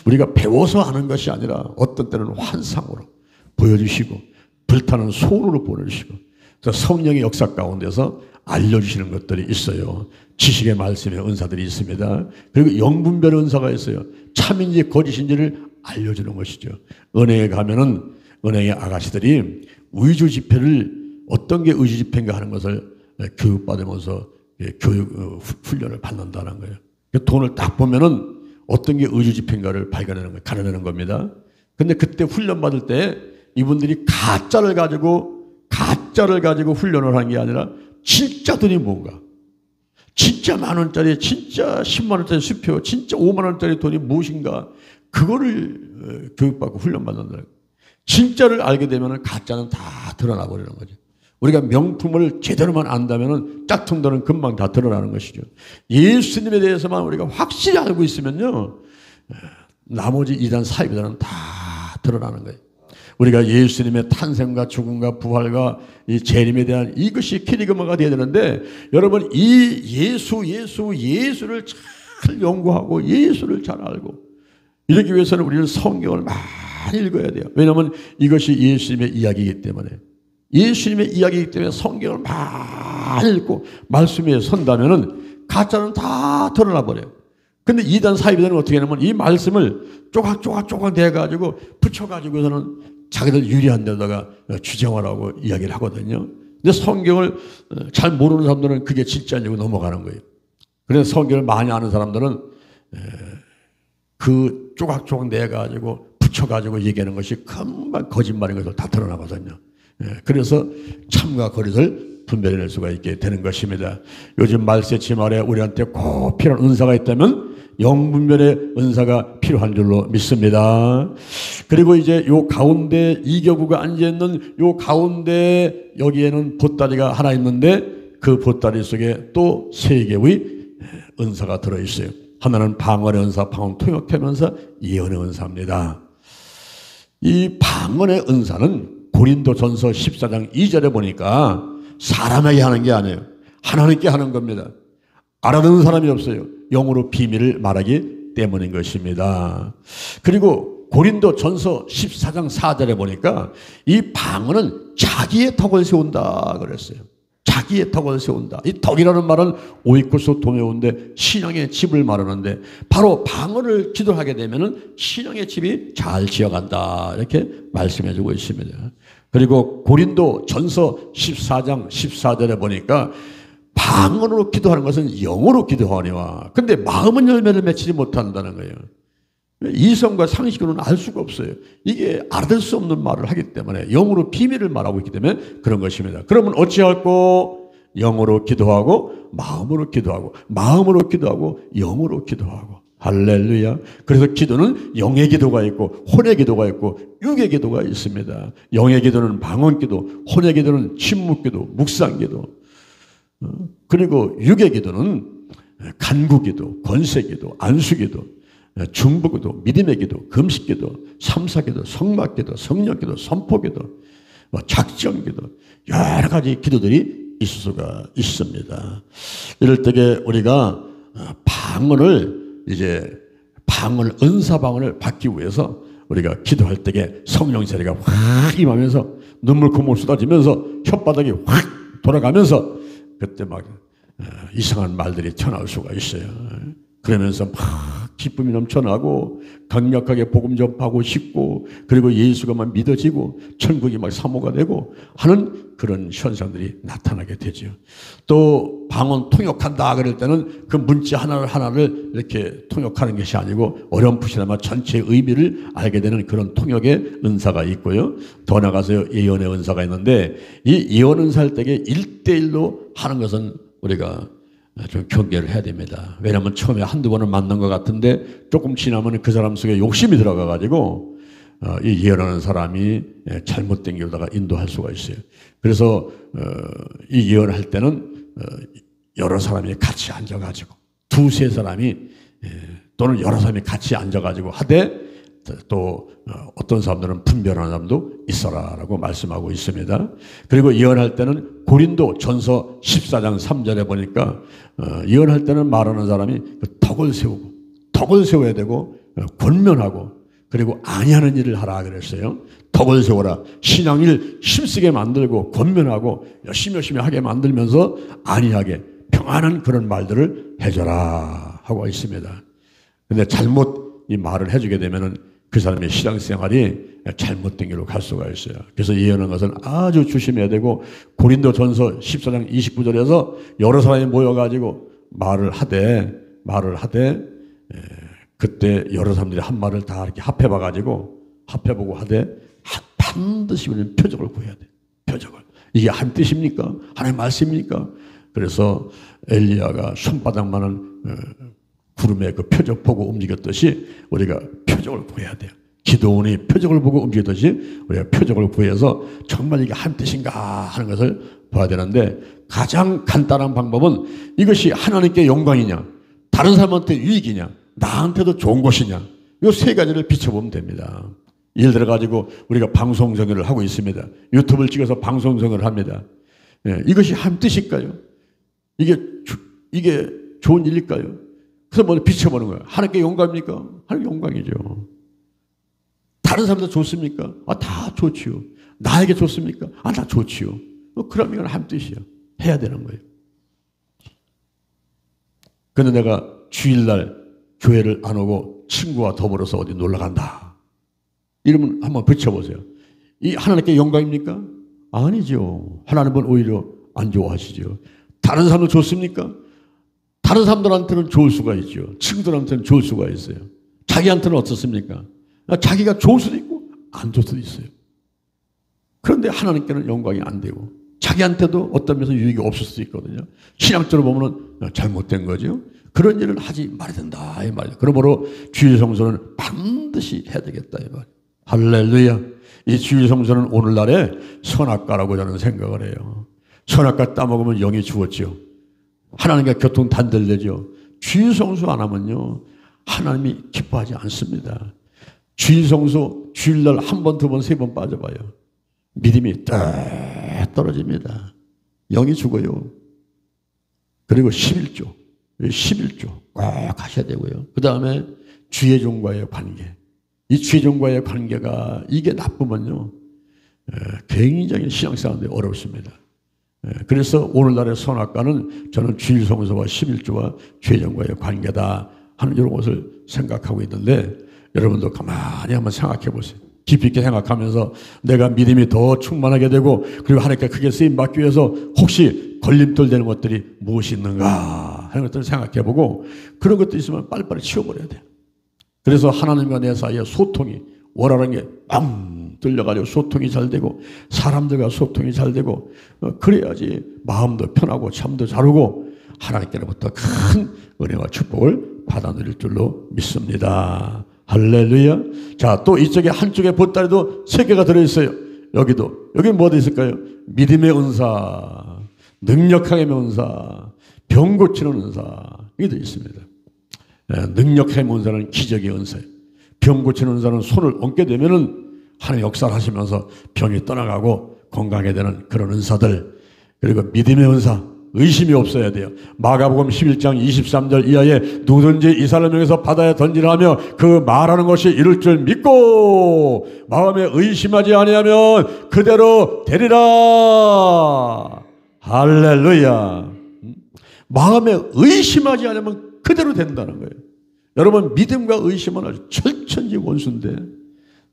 우리가 배워서 아는 것이 아니라 어떤 때는 환상으로 보여주시고 불타는 소로로 보내주시고 또 성령의 역사 가운데서 알려주시는 것들이 있어요. 지식의 말씀의 은사들이 있습니다. 그리고 영분별의 은사가 있어요. 참인지 거짓인지를 알려주는 것이죠. 은행에 가면은 은행의 아가씨들이 의주 지폐를 어떤 게 의주 지폐인가 하는 것을 교육받으면서 교육 훈련을 받는다는 거예요. 돈을 딱 보면은 어떤 게 의주 지폐인가를 발견하는 거예요. 가려내는 겁니다. 근데 그때 훈련 받을 때 이분들이 가짜를 가지고 훈련을 하는 게 아니라 진짜 돈이 뭔가, 진짜 만 원짜리, 진짜 10만 원짜리 수표, 진짜 5만 원짜리 돈이 무엇인가 그거를 교육받고 훈련받는다. 진짜를 알게 되면 가짜는 다 드러나 버리는 거죠. 우리가 명품을 제대로만 안다면 짝퉁들은 금방 다 드러나는 것이죠. 예수님에 대해서만 우리가 확실히 알고 있으면요, 나머지 이단 사이비단은 다 드러나는 거예요. 우리가 예수님의 탄생과 죽음과 부활과 이 재림에 대한 이것이 캐리그마가 되어야 되는데, 여러분 이 예수를 잘 연구하고 예수를 잘 알고 이러기 위해서는 우리는 성경을 많이 읽어야 돼요. 왜냐하면 이것이 예수님의 이야기이기 때문에, 예수님의 이야기이기 때문에 성경을 많이 읽고 말씀에 선다면은 가짜는 다 드러나 버려요. 근데 이단 사이비단은 어떻게 하냐면 이 말씀을 조각 내가지고 붙여가지고서는 자기들 유리한 데다가 주장을 하고 이야기를 하거든요. 근데 성경을 잘 모르는 사람들은 그게 진짜냐고 넘어가는 거예요. 그래서 성경을 많이 아는 사람들은 그 조각 내가지고 붙여가지고 얘기하는 것이 금방 거짓말인 것을 다 드러나거든요. 그래서 참과 거짓을 분별해낼 수가 있게 되는 것입니다. 요즘 말세치 말에 우리한테 꼭 필요한 은사가 있다면 영분별의 은사가 필요한 줄로 믿습니다. 그리고 이제 요 가운데 이교구가 앉아있는 요 가운데 여기에는 보따리가 하나 있는데 그 보따리 속에 또 3개의 은사가 들어있어요. 하나는 방언의 은사, 방언 통역하는 은사, 예언의 은사입니다. 이 방언의 은사는 고린도전서 14장 2절에 보니까 사람에게 하는 게 아니에요. 하나님께 하는 겁니다. 알아듣는 사람이 없어요. 영으로 비밀을 말하기 때문인 것입니다. 그리고 고린도전서 14장 4절에 보니까 이 방언은 자기의 덕을 세운다 그랬어요. 자기의 덕을 세운다. 이 덕이라는 말은 오이쿠스 동요인데 신앙의 집을 말하는데 바로 방언을 기도하게 되면은 신앙의 집이 잘 지어간다 이렇게 말씀해주고 있습니다. 그리고 고린도전서 14장 14절에 보니까 방언으로 기도하는 것은 영으로 기도하니와 근데 마음은 열매를 맺지 못한다는 거예요. 이성과 상식으로는 알 수가 없어요. 이게 알아들 수 없는 말을 하기 때문에 영으로 비밀을 말하고 있기 때문에 그런 것입니다. 그러면 어찌할꼬? 영으로 기도하고 마음으로 기도하고 마음으로 기도하고 영으로 기도하고 할렐루야. 그래서 기도는 영의 기도가 있고 혼의 기도가 있고 육의 기도가 있습니다. 영의 기도는 방언 기도, 혼의 기도는 침묵 기도, 묵상 기도, 그리고 육의 기도는 간구 기도, 권세 기도, 안수 기도, 중보 기도, 믿음의 기도, 금식 기도, 삼사 기도, 성막 기도, 성령 기도, 선포 기도, 작정 기도, 여러 가지 기도들이 있을 수가 있습니다. 이럴 때에 우리가 방언을 은사 방언을 받기 위해서 우리가 기도할 때에 성령 세례가 확 임하면서 눈물 콧물 쏟아지면서 혓바닥이 확 돌아가면서 그때 막 이상한 말들이 튀어나올 수가 있어요. 그러면서 막 기쁨이 넘쳐나고 강력하게 복음 전파하고 싶고 그리고 예수가 막 믿어지고 천국이 막 사모가 되고 하는 그런 현상들이 나타나게 되죠. 또 방언 통역한다 그럴 때는 그 문자 하나를 이렇게 통역하는 것이 아니고 어렴풋이나마 전체의 의미를 알게 되는 그런 통역의 은사가 있고요. 더 나가서 예언의 은사가 있는데 이 예언 은사할 때에 1대1로 하는 것은 우리가 좀 경계를 해야 됩니다. 왜냐하면 처음에 한두 번은 만난 것 같은데 조금 지나면 그 사람 속에 욕심이 들어가가지고 이 예언하는 사람이 잘못된 길로다가 인도할 수가 있어요. 그래서 이 예언할 때는 여러 사람이 같이 앉아가지고 두세 사람이 또는 여러 사람이 같이 앉아가지고 하되 또 어떤 사람들은 분별하는 사람도 있어라라고 말씀하고 있습니다. 그리고 예언할 때는 고린도전서 14장 3절에 보니까 예언할 때는 말하는 사람이 덕을 세워야 되고 권면하고 그리고 아니하는 일을 하라 그랬어요. 덕을 세워라. 신앙일 힘쓰게 만들고 권면하고 열심히 하게 만들면서 아니하게 평안한 그런 말들을 해줘라 하고 있습니다. 근데 잘못 이 말을 해주게 되면은 그 사람의 신앙생활이 잘못된 길로 갈 수가 있어요. 그래서 예언하는 것은 아주 조심해야 되고 고린도전서 14장 29절에서 여러 사람이 모여가지고 말을 하되 그때 여러 사람들이 한 말을 다 이렇게 합해보고 하되 반드시 우리는 표적을 구해야 돼. 표적을. 이게 한 뜻입니까? 하나님의 말씀입니까? 그래서 엘리야가 손바닥만한 구름에 그 표적 보고 움직였듯이 우리가 표적을 구해야 돼요. 기도원이 표적을 보고 움직였듯이 우리가 표적을 구해서 정말 이게 한 뜻인가 하는 것을 봐야 되는데 가장 간단한 방법은 이것이 하나님께 영광이냐 다른 사람한테 유익이냐 나한테도 좋은 것이냐 이 세 가지를 비춰보면 됩니다. 예를 들어 가지고 우리가 방송 정의를 하고 있습니다. 유튜브를 찍어서 방송 정의를 합니다. 이것이 한 뜻일까요? 이게 좋은 일일까요? 그래서 뭐 비춰보는 거예요. 하나님께 영광입니까? 하나님께 영광이죠. 다른 사람도 좋습니까? 다 좋지요. 나에게 좋습니까? 다 좋지요. 그럼 이건 한 뜻이야. 해야 되는 거예요. 근데 내가 주일날 교회를 안 오고 친구와 더불어서 어디 놀러 간다. 이러면 한번 비춰보세요. 이 하나님께 영광입니까? 아니죠. 하나님은 오히려 안 좋아하시죠. 다른 사람도 좋습니까? 다른 사람들한테는 좋을 수가 있죠. 친구들한테는 좋을 수가 있어요. 자기한테는 어떻습니까? 자기가 좋을 수도 있고 안 좋을 수도 있어요. 그런데 하나님께는 영광이 안 되고 자기한테도 어떤 면에서 유익이 없을 수도 있거든요. 신앙적으로 보면 잘못된 거죠. 그런 일을 하지 말아야 된다 이 말이에요. 그러므로 주일 성수는 반드시 해야 되겠다 이 말이에요. 할렐루야. 이 주일 성수는 오늘날의 선악과라고 저는 생각을 해요. 선악과 따먹으면 영이 죽었죠. 하나님과 교통 단절되죠. 주일 성수 안 하면요 하나님이 기뻐하지 않습니다. 주일 성수 주일날 한 번, 두 번, 세 번 빠져봐요. 믿음이 딱 떨어집니다. 영이 죽어요. 그리고 11조 꼭 하셔야 되고요. 그 다음에 주의 종과의 관계. 이 주의 종과의 관계가 이게 나쁘면요 굉장히 신앙생활이 어렵습니다. 그래서 오늘날의 선악과는 저는 주일 성수와 11조와 주의 종과의 관계다 하는 이런 것을 생각하고 있는데 여러분도 가만히 한번 생각해 보세요. 깊이 있게 생각하면서 내가 믿음이 더 충만하게 되고 그리고 하나님께 크게 쓰임받기 위해서 혹시 걸림돌 되는 것들이 무엇이 있는가 하는 것들을 생각해 보고 그런 것도 있으면 빨리빨리 치워버려야 돼요. 그래서 하나님과 내 사이에 소통이 원활한 게 빵 뚫려가지고 소통이 잘 되고 사람들과 소통이 잘 되고 그래야지 마음도 편하고 잠도 잘 오고 하나님께로부터 큰 은혜와 축복을 받아 누릴 줄로 믿습니다. 할렐루야. 자, 또 이쪽에 한쪽에 보따리도 3개가 들어있어요. 여기 뭐가 있을까요? 믿음의 은사, 능력함의 은사, 병 고치는 은사 이게 되어 있습니다. 능력함의 은사는 기적의 은사예요. 병 고치는 은사는 손을 얹게 되면은 하나님 역사를 하시면서 병이 떠나가고 건강하게 되는 그런 은사들. 그리고 믿음의 은사, 의심이 없어야 돼요. 마가복음 11장 23절 이하에 누구든지 이 사람을 향해서 바다에 던지라 하며 그 말하는 것이 이룰 줄 믿고 마음에 의심하지 아니하면 그대로 되리라. 할렐루야. 마음에 의심하지 않으면 그대로 된다는 거예요. 여러분 믿음과 의심은 아주 철천지 원수인데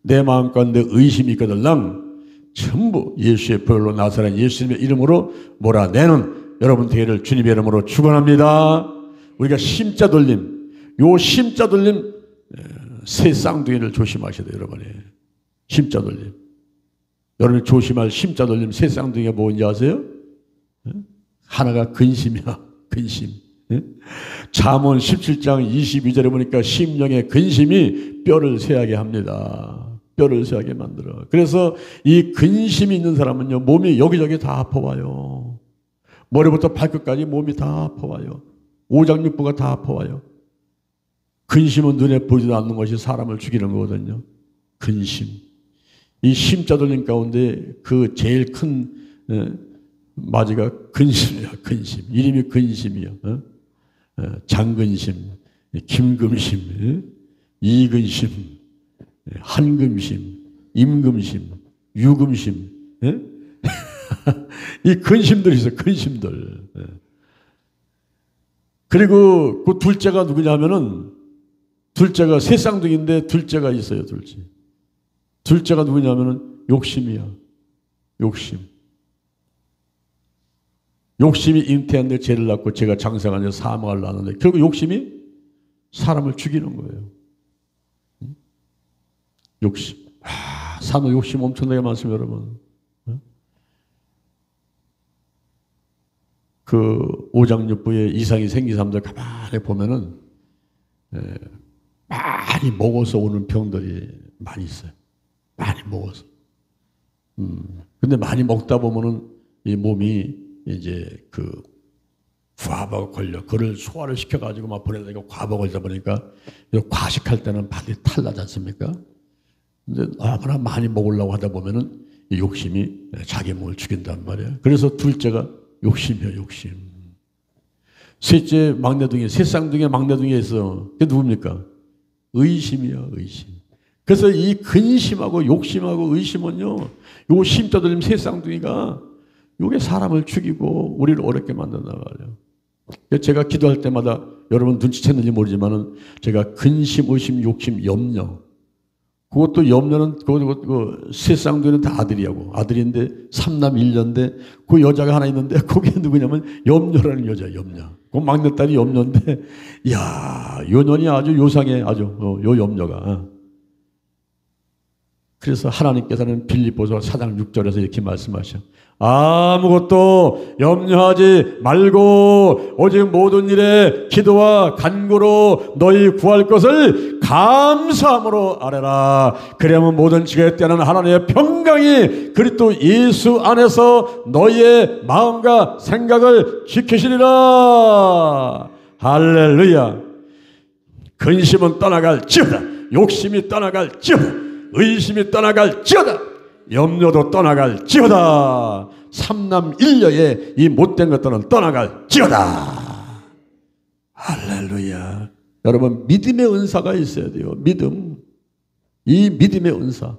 내 마음 가운데 의심이 있거들랑 전부 예수의 보혈로 나사렛 예수님의 이름으로 몰아내는 여러분 되기를 주님의 이름으로 축원합니다. 우리가 심자 돌림, 요 심자 돌림 새 쌍둥이를 조심하셔야 돼요, 여러분이. 심자 돌림. 여러분이 조심할 심자 돌림 새 쌍둥이가 뭔지 아세요? 하나가 근심이야, 근심. 잠언 17장 22절에 보니까 심령의 근심이 뼈를 새하게 합니다. 뼈를 새하게 만들어. 그래서 이 근심이 있는 사람은요 몸이 여기저기 다 아파와요. 머리부터 발끝까지 몸이 다 아파와요. 오장육부가 다 아파와요. 근심은 눈에 보이지도 않는 것이 사람을 죽이는 거거든요. 근심. 이 심자 돌림 가운데 그 제일 큰 마지가 근심이야. 근심. 이름이 근심이야. 장근심, 김금심, 이근심, 한금심, 임금심, 유금심. 이 근심들이 있어요. 근심들. 그리고 그 둘째가 누구냐면은 둘째가 새 쌍둥이인데 둘째가 있어요. 둘째가 누구냐면은 욕심이야. 욕심이 잉태한데 죄를 낳고 제가 장사하는 사망을 낳는데 결국 욕심이 사람을 죽이는 거예요. 욕심. 산후 욕심 엄청나게 많습니다, 여러분. 그 오장육부에 이상이 생긴 사람들 가만히 보면은 많이 먹어서 오는 병들이 많이 있어요. 많이 먹어서. 근데 많이 먹다 보면은 이 몸이 이제 그 과부하가 걸려. 그걸 소화를 시켜가지고 막 보내다 보니까 과부하가 걸리다 보니까 과식할 때는 반드시 탈나지 않습니까? 근데 너무나 많이 먹으려고 하다 보면은 이 욕심이 자기 몸을 죽인단 말이에요. 그래서 둘째가 욕심이에요, 욕심. 셋째 막내둥이, 세 쌍둥이 막내둥이에 있어. 그게 누굽니까? 의심이야, 의심. 그래서 이 근심하고 욕심하고 의심은요, 요 심자 돌림 세 쌍둥이가 요게 사람을 죽이고 우리를 어렵게 만든단 말이에요. 제가 기도할 때마다 여러분 눈치챘는지 모르지만은 제가 근심, 의심, 욕심, 염려. 그것도 염려는 그 세 쌍둥이는 다 아들인데 삼남 일녀인데 그 여자가 하나 있는데 그게 누구냐면 염려라는 여자, 염려. 그 막내딸이 염려인데 야, 요 년이 아주 요상해, 아주 요 염려가. 그래서 하나님께서는 빌립보서 4장 6절에서 이렇게 말씀하셔. 아무것도 염려하지 말고 오직 모든 일에 기도와 간구로 너희 구할 것을 감사함으로 아뢰라. 그러면 모든 지경에 뛰어난 하나님의 평강이 그리스도 예수 안에서 너희의 마음과 생각을 지키시리라. 할렐루야. 근심은 떠나갈지어다. 욕심이 떠나갈지어다. 의심이 떠나갈지어다. 염려도 떠나갈지어다. 삼남일녀의 이 못된 것들은 떠나갈지어다. 할렐루야. 여러분, 믿음의 은사가 있어야 돼요. 믿음. 이 믿음의 은사.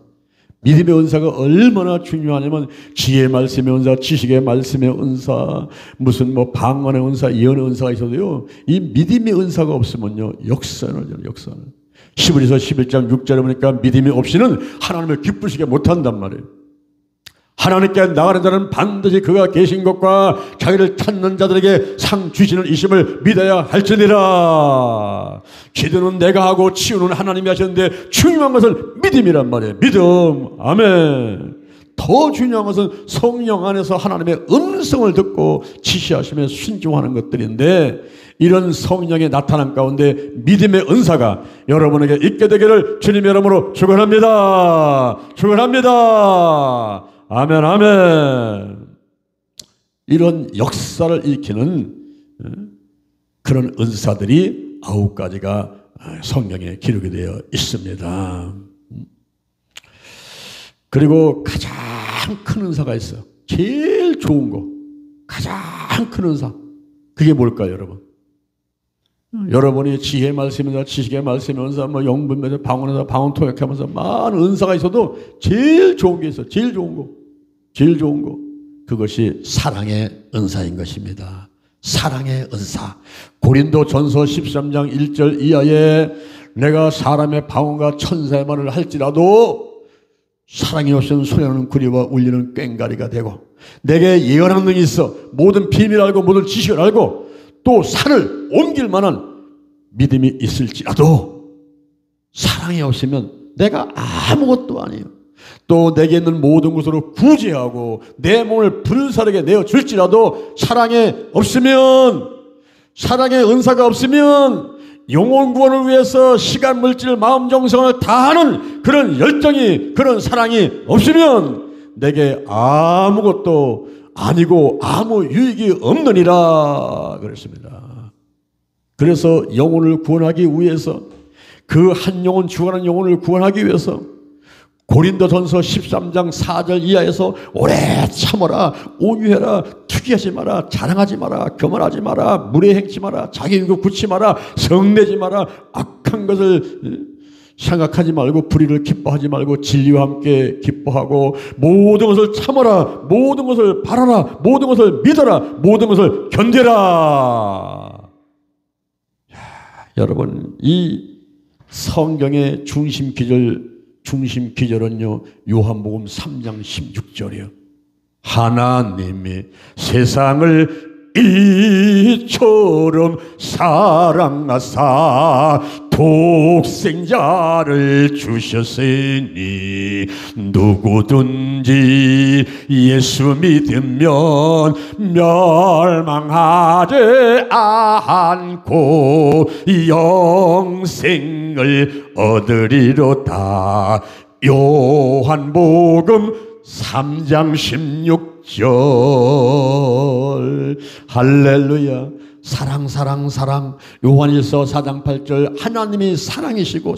믿음의 은사가 얼마나 중요하냐면 지혜의 말씀의 은사, 지식의 말씀의 은사, 무슨 뭐 방언의 은사, 예언의 은사가 있어도요, 이 믿음의 은사가 없으면요, 역사는. 히브리서 11장 6절에 보니까 믿음이 없이는 하나님을 기쁘시게 못한단 말이에요. 하나님께 나가는 자는 반드시 그가 계신 것과 자기를 찾는 자들에게 상 주시는 이심을 믿어야 할지니라. 기도는 내가 하고 치유는 하나님이 하셨는데 중요한 것은 믿음이란 말이에요. 믿음. 아멘. 더 중요한 것은 성령 안에서 하나님의 음성을 듣고 지시하시며 순종하는 것들인데, 이런 성령의 나타남 가운데 믿음의 은사가 여러분에게 있게 되기를 주님의 이름으로 축원합니다. 축원합니다. 아멘, 아멘. 이런 역사를 일으키는 그런 은사들이 9가지가 성경에 기록이 되어 있습니다. 그리고 가장 큰 은사가 있어요. 제일 좋은 거, 가장 큰 은사. 그게 뭘까요, 여러분? 여러분이 지혜의 말씀이나 지식의 말씀의 은사, 뭐 영분별의 방언에서 방언 통역하면서 많은 은사가 있어도 제일 좋은 게 있어요. 제일 좋은 거. 제일 좋은 거. 그것이 사랑의 은사인 것입니다. 사랑의 은사. 고린도전서 13장 1절 이하에 내가 사람의 방언과 천사의 말을 할지라도 사랑이 없으면 소리하는 구리와 울리는 꽹가리가 되고, 내게 예언하는 능이 있어 모든 비밀을 알고 모든 지식을 알고 또 산을 옮길 만한 믿음이 있을지라도 사랑이 없으면 내가 아무것도 아니에요. 또 내게 있는 모든 것으로 구제하고 내 몸을 불사르게 내어줄지라도 사랑이 없으면, 사랑의 은사가 없으면, 영혼 구원을 위해서 시간, 물질, 마음, 정성을 다하는 그런 열정이, 그런 사랑이 없으면 내게 아무것도 아니고 아무 유익이 없느니라 그랬습니다. 그래서 영혼을 구원하기 위해서, 그 한 영혼 죽어가는 영혼을 구원하기 위해서 고린도전서 13장 4절 이하에서 오래 참아라, 온유해라, 투기하지 마라, 자랑하지 마라, 교만하지 마라, 무례 행치 마라, 자기 의고 굳지 마라, 성내지 마라, 악한 것을 생각하지 말고 불의를 기뻐하지 말고 진리와 함께 기뻐하고 모든 것을 참아라, 모든 것을 바라라, 모든 것을 믿어라, 모든 것을 견뎌라. 여러분, 이 성경의 중심 기절은요, 요한복음 3장 16절이요. 하나님이 세상을 이처럼 사랑하사 독생자를 주셨으니 누구든지 예수 믿으면 멸망하지 않고 영생을 얻으리로다. 요한복음 3장 16절. 할렐루야. 사랑. 요한일서 4장 8절. 하나님이 사랑이시고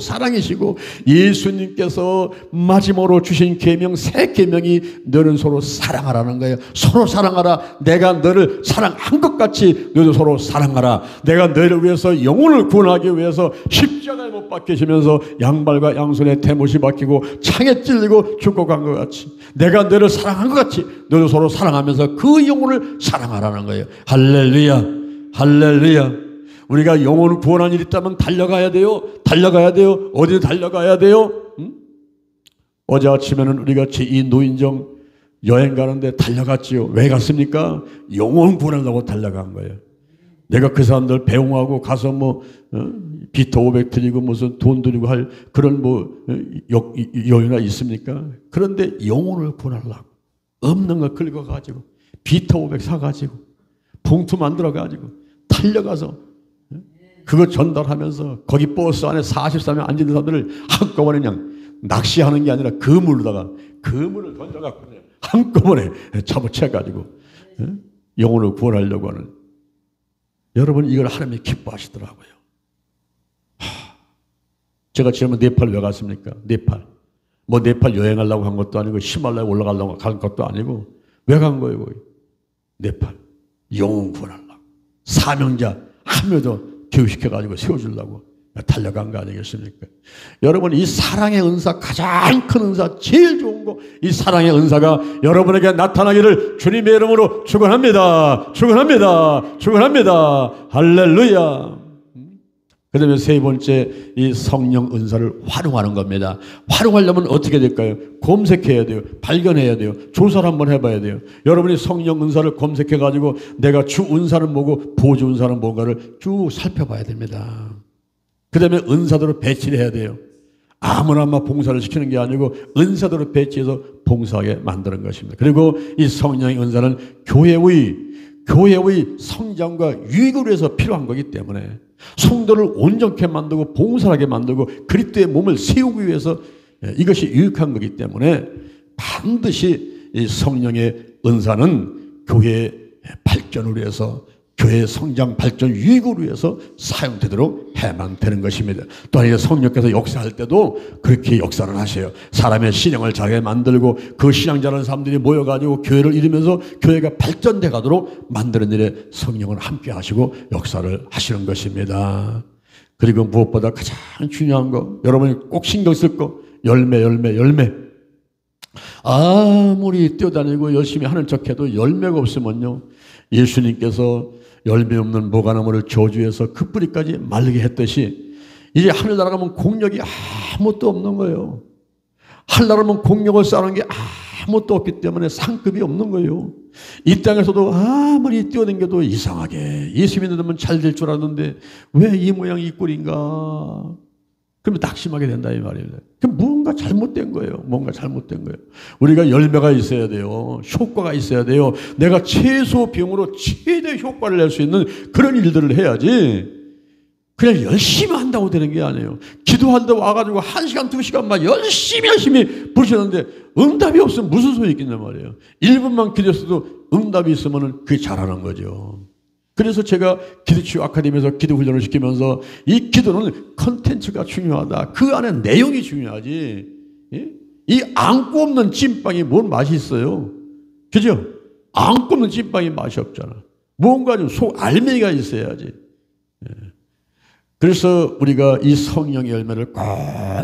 예수님께서 마지막으로 주신 계명, 새 계명이 너는 서로 사랑하라는 거예요. 서로 사랑하라. 내가 너를 사랑한 것 같이 너도 서로 사랑하라. 내가 너를 위해서 영혼을 구원하기 위해서 십자가에 못 박히시면서 양발과 양손에 대못이 박히고 창에 찔리고 죽고 간 것 같이, 내가 너를 사랑한 것 같이 너도 서로 사랑하면서 그 영혼을 사랑하라는 거예요. 할렐루야. 할렐루야. 우리가 영혼을 구원한 일이 있다면 달려가야 돼요. 어디 달려가야 돼요? 어제 아침에는 우리가 제2 노인정 여행 가는데 달려갔지요. 왜 갔습니까? 영혼 구원하려고 달려간 거예요. 내가 그 사람들 배웅하고 가서 뭐 비터 500 드리고 무슨 돈 드리고 할 그런 뭐 여유나 있습니까? 그런데 영혼을 구하려고 없는 거 긁어가지고 비터 500 사가지고 봉투 만들어가지고 달려가서 그거 전달하면서 거기 버스 안에 43명 앉은 사람들을 한꺼번에 그냥 낚시하는 게 아니라 그물로다가 그물을 던져갖고 그냥 한꺼번에 잡아채가지고 영혼을 구원하려고 하는, 여러분 이걸 하나님이 기뻐하시더라고요. 제가 지난번 네팔 왜 갔습니까? 네팔 뭐 네팔 여행하려고 한 것도 아니고 히말라야 올라가려고 간 것도 아니고 왜 간 거예요? 거기 네팔 영혼 구원하려고 사명자 한 명도 교육시켜가지고 세워주려고 달려간 거 아니겠습니까? 여러분 이 사랑의 은사, 가장 큰 은사, 제일 좋은 거, 이 사랑의 은사가 여러분에게 나타나기를 주님의 이름으로 축원합니다. 축원합니다. 축원합니다. 할렐루야. 그 다음에 세 번째, 이 성령 은사를 활용하는 겁니다. 활용하려면 어떻게 될까요? 검색해야 돼요. 발견해야 돼요. 조사를 한번 해봐야 돼요. 여러분이 성령 은사를 검색해가지고 내가 주 은사는 뭐고 보조 은사는 뭔가를 쭉 살펴봐야 됩니다. 그 다음에 은사대로 배치를 해야 돼요. 아무나 봉사를 시키는 게 아니고 은사대로 배치해서 봉사하게 만드는 것입니다. 그리고 이 성령의 은사는 교회의 성장과 유익을 위해서 필요한 거기 때문에 성도를 온전케 만들고 봉사하게 만들고 그리스도의 몸을 세우기 위해서 이것이 유익한 거기 때문에 반드시 이 성령의 은사는 교회의 발전을 위해서, 교회의 성장, 발전, 유익을 위해서 사용되도록 해야만 되는 것입니다. 또한 성령께서 역사할 때도 그렇게 역사를 하세요. 사람의 신앙을 잘하게 만들고 그 신앙 잘하는 사람들이 모여가지고 교회를 이루면서 교회가 발전돼 가도록 만드는 일에 성령을 함께 하시고 역사를 하시는 것입니다. 그리고 무엇보다 가장 중요한 거, 여러분이 꼭 신경 쓸 거, 열매. 아무리 뛰어다니고 열심히 하는 척해도 열매가 없으면요, 예수님께서 열매 없는 모가나무를 저주해서 그 뿌리까지 말리게 했듯이 이제 하늘나라 가면 공력이 아무것도 없는 거예요. 하늘나라 가면 공력을 쌓는 게 아무것도 없기 때문에 상급이 없는 거예요. 이 땅에서도 아무리 뛰어다녀도 이상하게 예수 믿으면 잘 될 줄 알았는데 왜 이 모양 이 꼴인가? 그러면 낙심하게 된다 이 말이에요. 그럼 뭔가 잘못된 거예요. 뭔가 잘못된 거예요. 우리가 열매가 있어야 돼요. 효과가 있어야 돼요. 내가 최소 비용으로 최대 효과를 낼 수 있는 그런 일들을 해야지 그냥 열심히 한다고 되는 게 아니에요. 기도하다 와가지고 1시간 2시간만 열심히 부르셨는데 응답이 없으면 무슨 소용이 있겠냐 말이에요. 1분만 기도했어도 응답이 있으면 그게 잘하는 거죠. 그래서 제가 기도치유 아카데미에서 기도 훈련을 시키면서 이 기도는 컨텐츠가 중요하다. 그 안에 내용이 중요하지. 이 안고 없는 찐빵이 뭔 맛이 있어요? 그죠? 안고 없는 찐빵이 맛이 없잖아. 뭔가 좀 속 알맹이가 있어야지. 그래서 우리가 이 성령의 열매를 꼭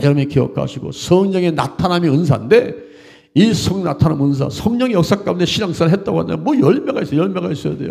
여러분이 기억하시고, 성령의 나타남이 은사인데 이 성 나타남 은사, 성령의 역사 가운데 신앙생활 했다고 하는데 뭐 열매가 있어요. 열매가 있어야 돼요.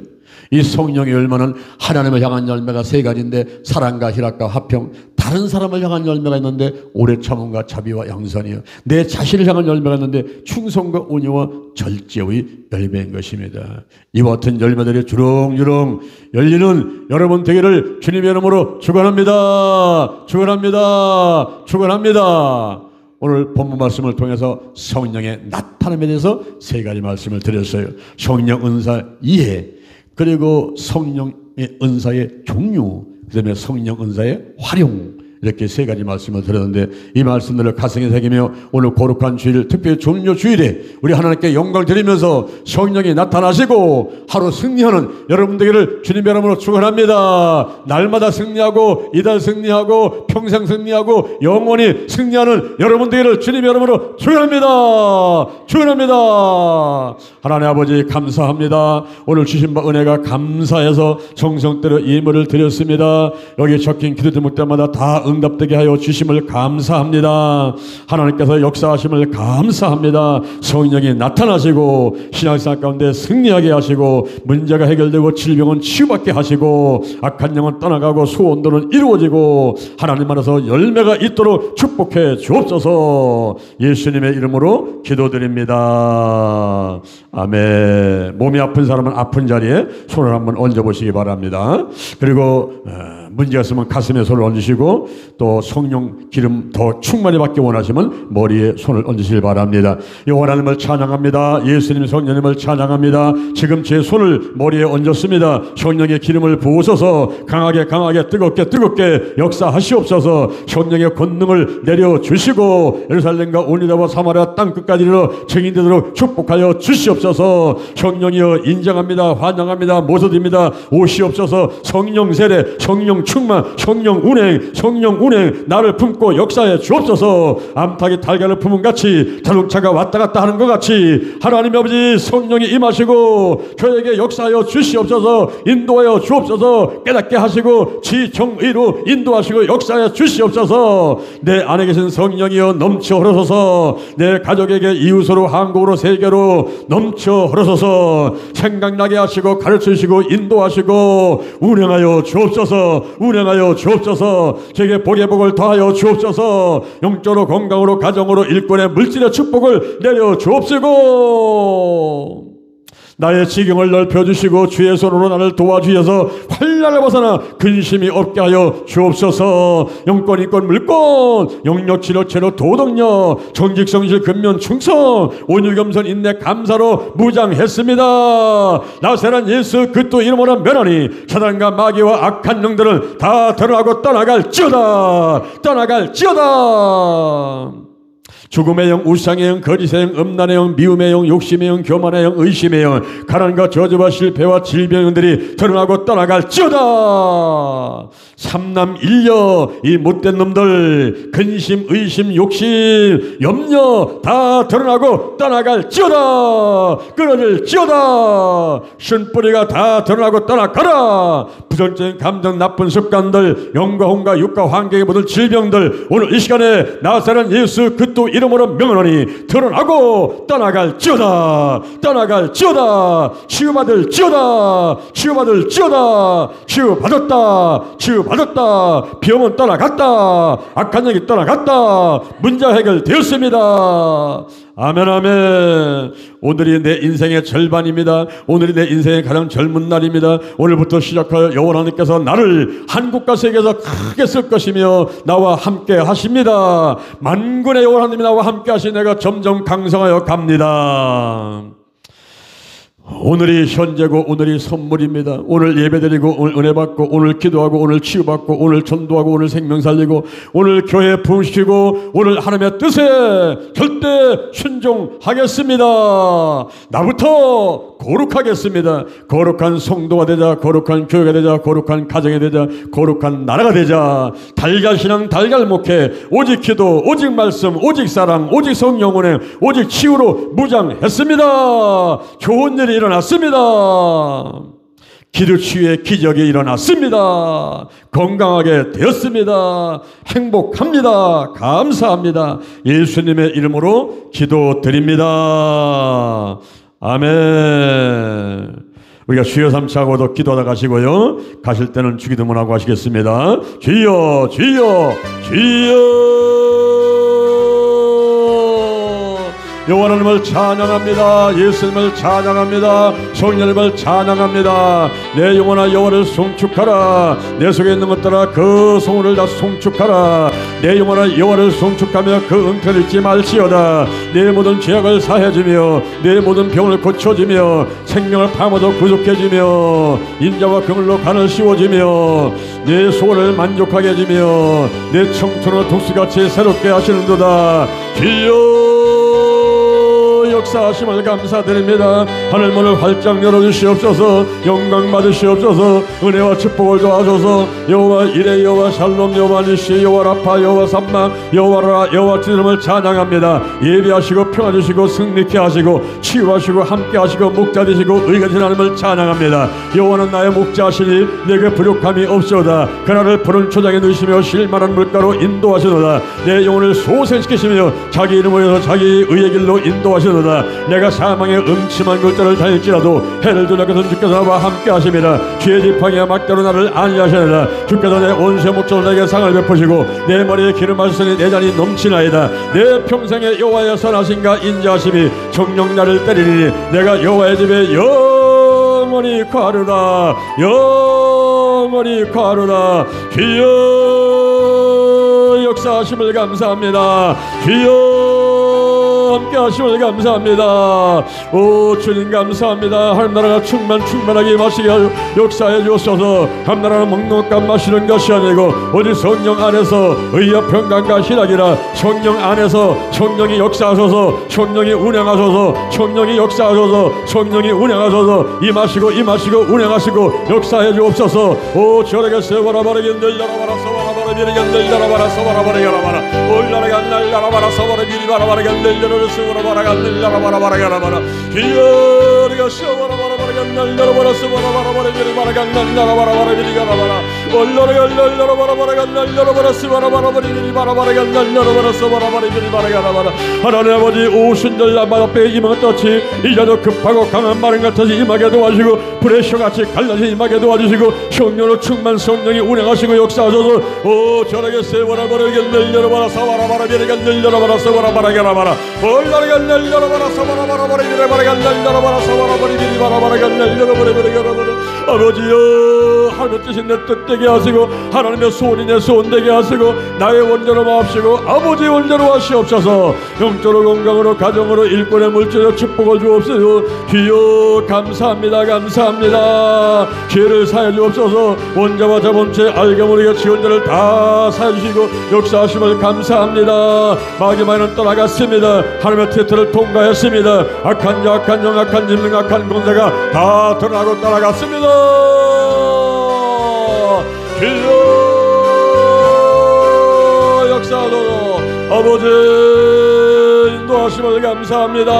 이 성령의 열매는 하나님을 향한 열매가 3가지인데 사랑과 희락과 화평, 다른 사람을 향한 열매가 있는데 오래 참음과 자비와 양선이요. 내 자신을 향한 열매가 있는데 충성과 온유와 절제의 열매인 것입니다. 이와 같은 열매들이 주렁주렁 열리는 여러분 되기를 주님의 이름으로 축원합니다. 축원합니다. 축원합니다. 오늘 본문 말씀을 통해서 성령의 나타남에 대해서 3가지 말씀을 드렸어요. 성령 은사 이해, 그리고 성령의 은사의 종류, 그 다음에 성령 은사의 활용, 이렇게 3가지 말씀을 드렸는데 이 말씀들을 가슴에 새기며 오늘 거룩한 주일, 특별히 종료 주일에 우리 하나님께 영광 드리면서 성령이 나타나시고 하루 승리하는 여러분 되기를 주님의 이름으로 축원합니다. 날마다 승리하고 이달 승리하고 평생 승리하고 영원히 승리하는 여러분 되기를 주님의 이름으로 축원합니다. 축원합니다. 하나님 아버지 감사합니다. 오늘 주신 바 은혜가 감사해서 정성대로 예물을 드렸습니다. 여기 적힌 기도 제목 때마다 다 응답되게 하여 주심을 감사합니다. 하나님께서 역사하심을 감사합니다. 성령이 나타나시고 신앙생활 가운데 승리하게 하시고 문제가 해결되고 질병은 치유받게 하시고 악한 영은 떠나가고 소원들은 이루어지고 하나님 안에서 열매가 있도록 축복해 주옵소서. 예수님의 이름으로 기도드립니다. 아멘. 몸이 아픈 사람은 아픈 자리에 손을 한번 얹어보시기 바랍니다. 그리고 문제가 있으면 가슴에 손을 얹으시고 또 성령 기름 더 충만히 받기 원하시면 머리에 손을 얹으시기 바랍니다. 여호와 하나님을 찬양합니다. 예수님 성령님을 찬양합니다. 지금 제 손을 머리에 얹었습니다. 성령의 기름을 부으셔서 강하게 뜨겁게 역사하시옵소서. 성령의 권능을 내려주시고 예루살렘과 온리다와 사마리아 땅끝까지 이르러 증인되도록 축복하여 주시옵소서. 성령이여 인정합니다. 환영합니다. 모셔드립니다. 오시옵소서. 성령 세례, 성령 충만, 성령 운행 나를 품고 역사해 주옵소서. 암탉이 달걀을 품은 같이 자동차가 왔다 갔다 하는 것 같이 하나님 아버지 성령이 임하시고 저에게 역사하여 주시옵소서. 인도하여 주옵소서. 깨닫게 하시고 지정의로 인도하시고 역사하여 주시옵소서. 내 안에 계신 성령이여 넘쳐 흐르소서. 내 가족에게 이웃으로 한국으로 세계로 넘쳐 흐르소서. 생각나게 하시고 가르치시고 인도하시고 운행하여 주옵소서. 제게 복의 복을 더하여 주옵소서. 영적으로 건강으로 가정으로 일꾼의 물질의 축복을 내려 주옵시고 나의 지경을 넓혀주시고 주의 손으로 나를 도와주셔서 환난을 벗어나 근심이 없게 하여 주옵소서. 영권 인권 물권 영력 치료 체로 도덕력 정직 성실 근면 충성 온유 겸손 인내 감사로 무장했습니다. 나세란 예수 그리스도 이름으로 면하니 사단과 마귀와 악한 영들을 다 드러나고 떠나갈지어다. 죽음의 영, 우상의 영, 거짓의 영, 음란의 영, 미움의 영, 욕심의 영, 교만의 영, 의심의 영, 가난과 저주와 실패와 질병들이 드러나고 떠나갈지어다. 삼남일녀 이 못된 놈들 근심, 의심, 욕심, 염려 다 드러나고 떠나갈지어다. 끊어질지어다. 신뿌리가 다 드러나고 떠나가라. 부정적인 감정, 나쁜 습관들, 영과 혼과 육과 환경에 묻은 질병들 오늘 이 시간에 나사렛 예수 그리스도 이름으로 명하노니 드러나고 떠나갈지어다. 치유받을지어다. 치유받았다. 병은 떠나갔다. 악한 영이 떠나갔다. 문제 해결되었습니다. 아멘. 오늘이 내 인생의 절반입니다. 오늘이 내 인생의 가장 젊은 날입니다. 오늘부터 시작하여 여호와 하나님께서 나를 한국과 세계에서 크게 쓸 것이며 나와 함께 하십니다. 만군의 여호와 하나님이 나와 함께 하시니 내가 점점 강성하여 갑니다. 오늘이 현재고 오늘이 선물입니다. 오늘 예배드리고 오늘 은혜 받고 오늘 기도하고 오늘 치유받고 오늘 전도하고 오늘 생명 살리고 오늘 교회 부흥시키고 오늘 하나님의 뜻에 절대 순종하겠습니다. 나부터 거룩하겠습니다. 거룩한 성도가 되자, 거룩한 교회가 되자, 거룩한 가정이 되자, 거룩한 나라가 되자. 달걀 신앙, 달걀 목회, 오직 기도, 오직 말씀, 오직 사랑, 오직 성령 운행, 오직 치유로 무장했습니다. 좋은 일이 일어났습니다. 기도치유의 기적이 일어났습니다. 건강하게 되었습니다. 행복합니다. 감사합니다. 예수님의 이름으로 기도드립니다. 아멘. 우리가 주여 삼차하고도 기도하다 가시고요. 가실 때는 주기도문하고 하시겠습니다. 주여 주여 주여. 여호와 하나님을 찬양합니다. 예수님을 찬양합니다. 성령님을 찬양합니다. 내 영혼아 여호와를 송축하라. 내 속에 있는 것들아 그 성호를 다 송축하라. 내 영혼아 여호와를 송축하며 그 은혜를 잊지 말지어다. 내 모든 죄악을 사해주며 내 모든 병을 고쳐주며 생명을 파묻어 구속해주며 인자와 긍휼로 간을 씌워주며 내 소원을 만족하게 해주며 내 청춘을 독수같이 새롭게 하시는도다. 주여 역사하심을 감사드립니다. 하늘문을 활짝 열어주시옵소서. 영광 받으시옵소서. 은혜와 축복을 도와줘서 여호와 이레 여호와 샬롬 여호와 니시 여호와 라파 여호와 삼마 여호와라 여호와 이름을 찬양합니다. 예비하시고 평화 주시고 승리케 하시고 치유하시고 함께 하시고 목자 되시고 의가 되신 하나님을 찬양합니다. 여호와는 나의 목자시니 내게 부족함이 없소이다. 그날을 푸른 초장에 넣으시며 쉴만한 물가로 인도하시도다. 내 영혼을 소생시키시며 자기 이름으로 해서 자기 의의 길로 인도하시도다. 내가 사망의 음침한 골짜기를 다닐지라도 해를 둘러서는 주께서 나와 함께 하심이라. 죄의 지팡이와 막대로 나를 안위하시리라. 주께서 내 온수의 목젖으로 내게 상을 베푸시고 내 머리에 기름 마시니 내 잔이 넘치나이다. 내 평생에 여호와의 선하심과 인자하심이 정녕 나를 때리니 내가 여호와의 집에 영원히 거하리라. 영원히 거하리라. 주여 역사하심을 감사합니다. 주여 함께 하심을 감사합니다. 오 주님 감사합니다. 하나님 나라가 충만하게 임하시게 역사해 주옵소서. 하나님 나라는 먹는 것과 마시는 것이 아니고 오직 성령 안에서 의와 평강과 희락이라. 성령 안에서 성령이 역사하소서. 성령이 운행하소서. 성령이 역사하소서. 성령이 운행하소서. 임하시고 운행하시고 역사해 주옵소서. 오 저에게 세워라 바르게 늘려라 서와라 바르 미리게 늘려라 서와라 바르게 라바라 올라라가 날라라 바라 서와라 미리 바라 바르게 늘려라 서와라 바라가 늘려라 바라 바르게 라바라 기여리가 서와라 바라 바르게 늘려라 바라 서와라 바라 바르 미리 바라가 늘려라 바라 바르 미리가 라바라 올라라가 늘려라 바라 바라가 늘려라 바라 서와라 바라 바르 미리 바라 바르게 늘려라 바라 서와라 바르 미리 바라가 라바라 하나님 아버지 오순절 남방 앞에 임하듯이 이자도 급하고 강한 마른 같아서 임하게 도와주시고 프레셔같이 갈라서 임하게 도와주시고 성령으로 충만 성령이 운행하시고 역사하소서. 오 저에게 세워라 바르게 늘려라 바라 서와라 바라 미리가 늘려라 바라 서와라 바라게 라바라 올라라가 늘려라 바라 서와라 바라 바르 미리 바라가 늘려라 바라 서와라 바르 미리 바라 바라가 늘려라 바라 바라게 라바라 아버지여 하나님의 뜻이 내 뜻 되게 하시고 하나님의 소원이 내 소원 되게 하시고 나의 원대로 마옵시고 아버지의 원대로 하시옵소서. 영적으로 건강으로 가정으로 일꾼의 물질로 축복을 주옵소서. 주여 감사합니다. 감사합니다. 죄를 사해 주옵소서. 원자와 자본체 알게 모르게 지원자를 다 사해 주시고 역사하심을 감사합니다. 마귀만은 떠나갔습니다. 하나님의 테트를 통과했습니다. 악한 자 악한 영 악한 짐승 악한 권세가 다 드러나고 떠나갔습니다. 주여 역사하소서. 아버지 인도하심을 감사합니다.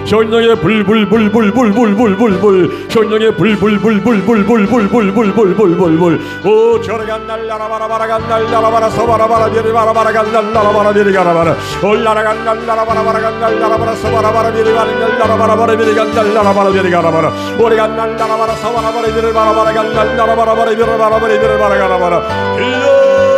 성령의 불불불불불불불불불 성령의 불불불불불불불불불불불 오 저러가 날라라 바라바라가 날라라 바라 서바라 바라 비리 바라바라가 날라라 바라 비리 가라바라 올라라가 날라라 바라바라가 날라라 바라 서바라 바라 비리 바라 날라라 바라 바라 비리가 날라라 바라 비리 가라바라 오리가 날라라 바라 서바라 바라 비리 바라바라가 날라라 바라 바라 비리 바라 바라 비리 바라 가라바라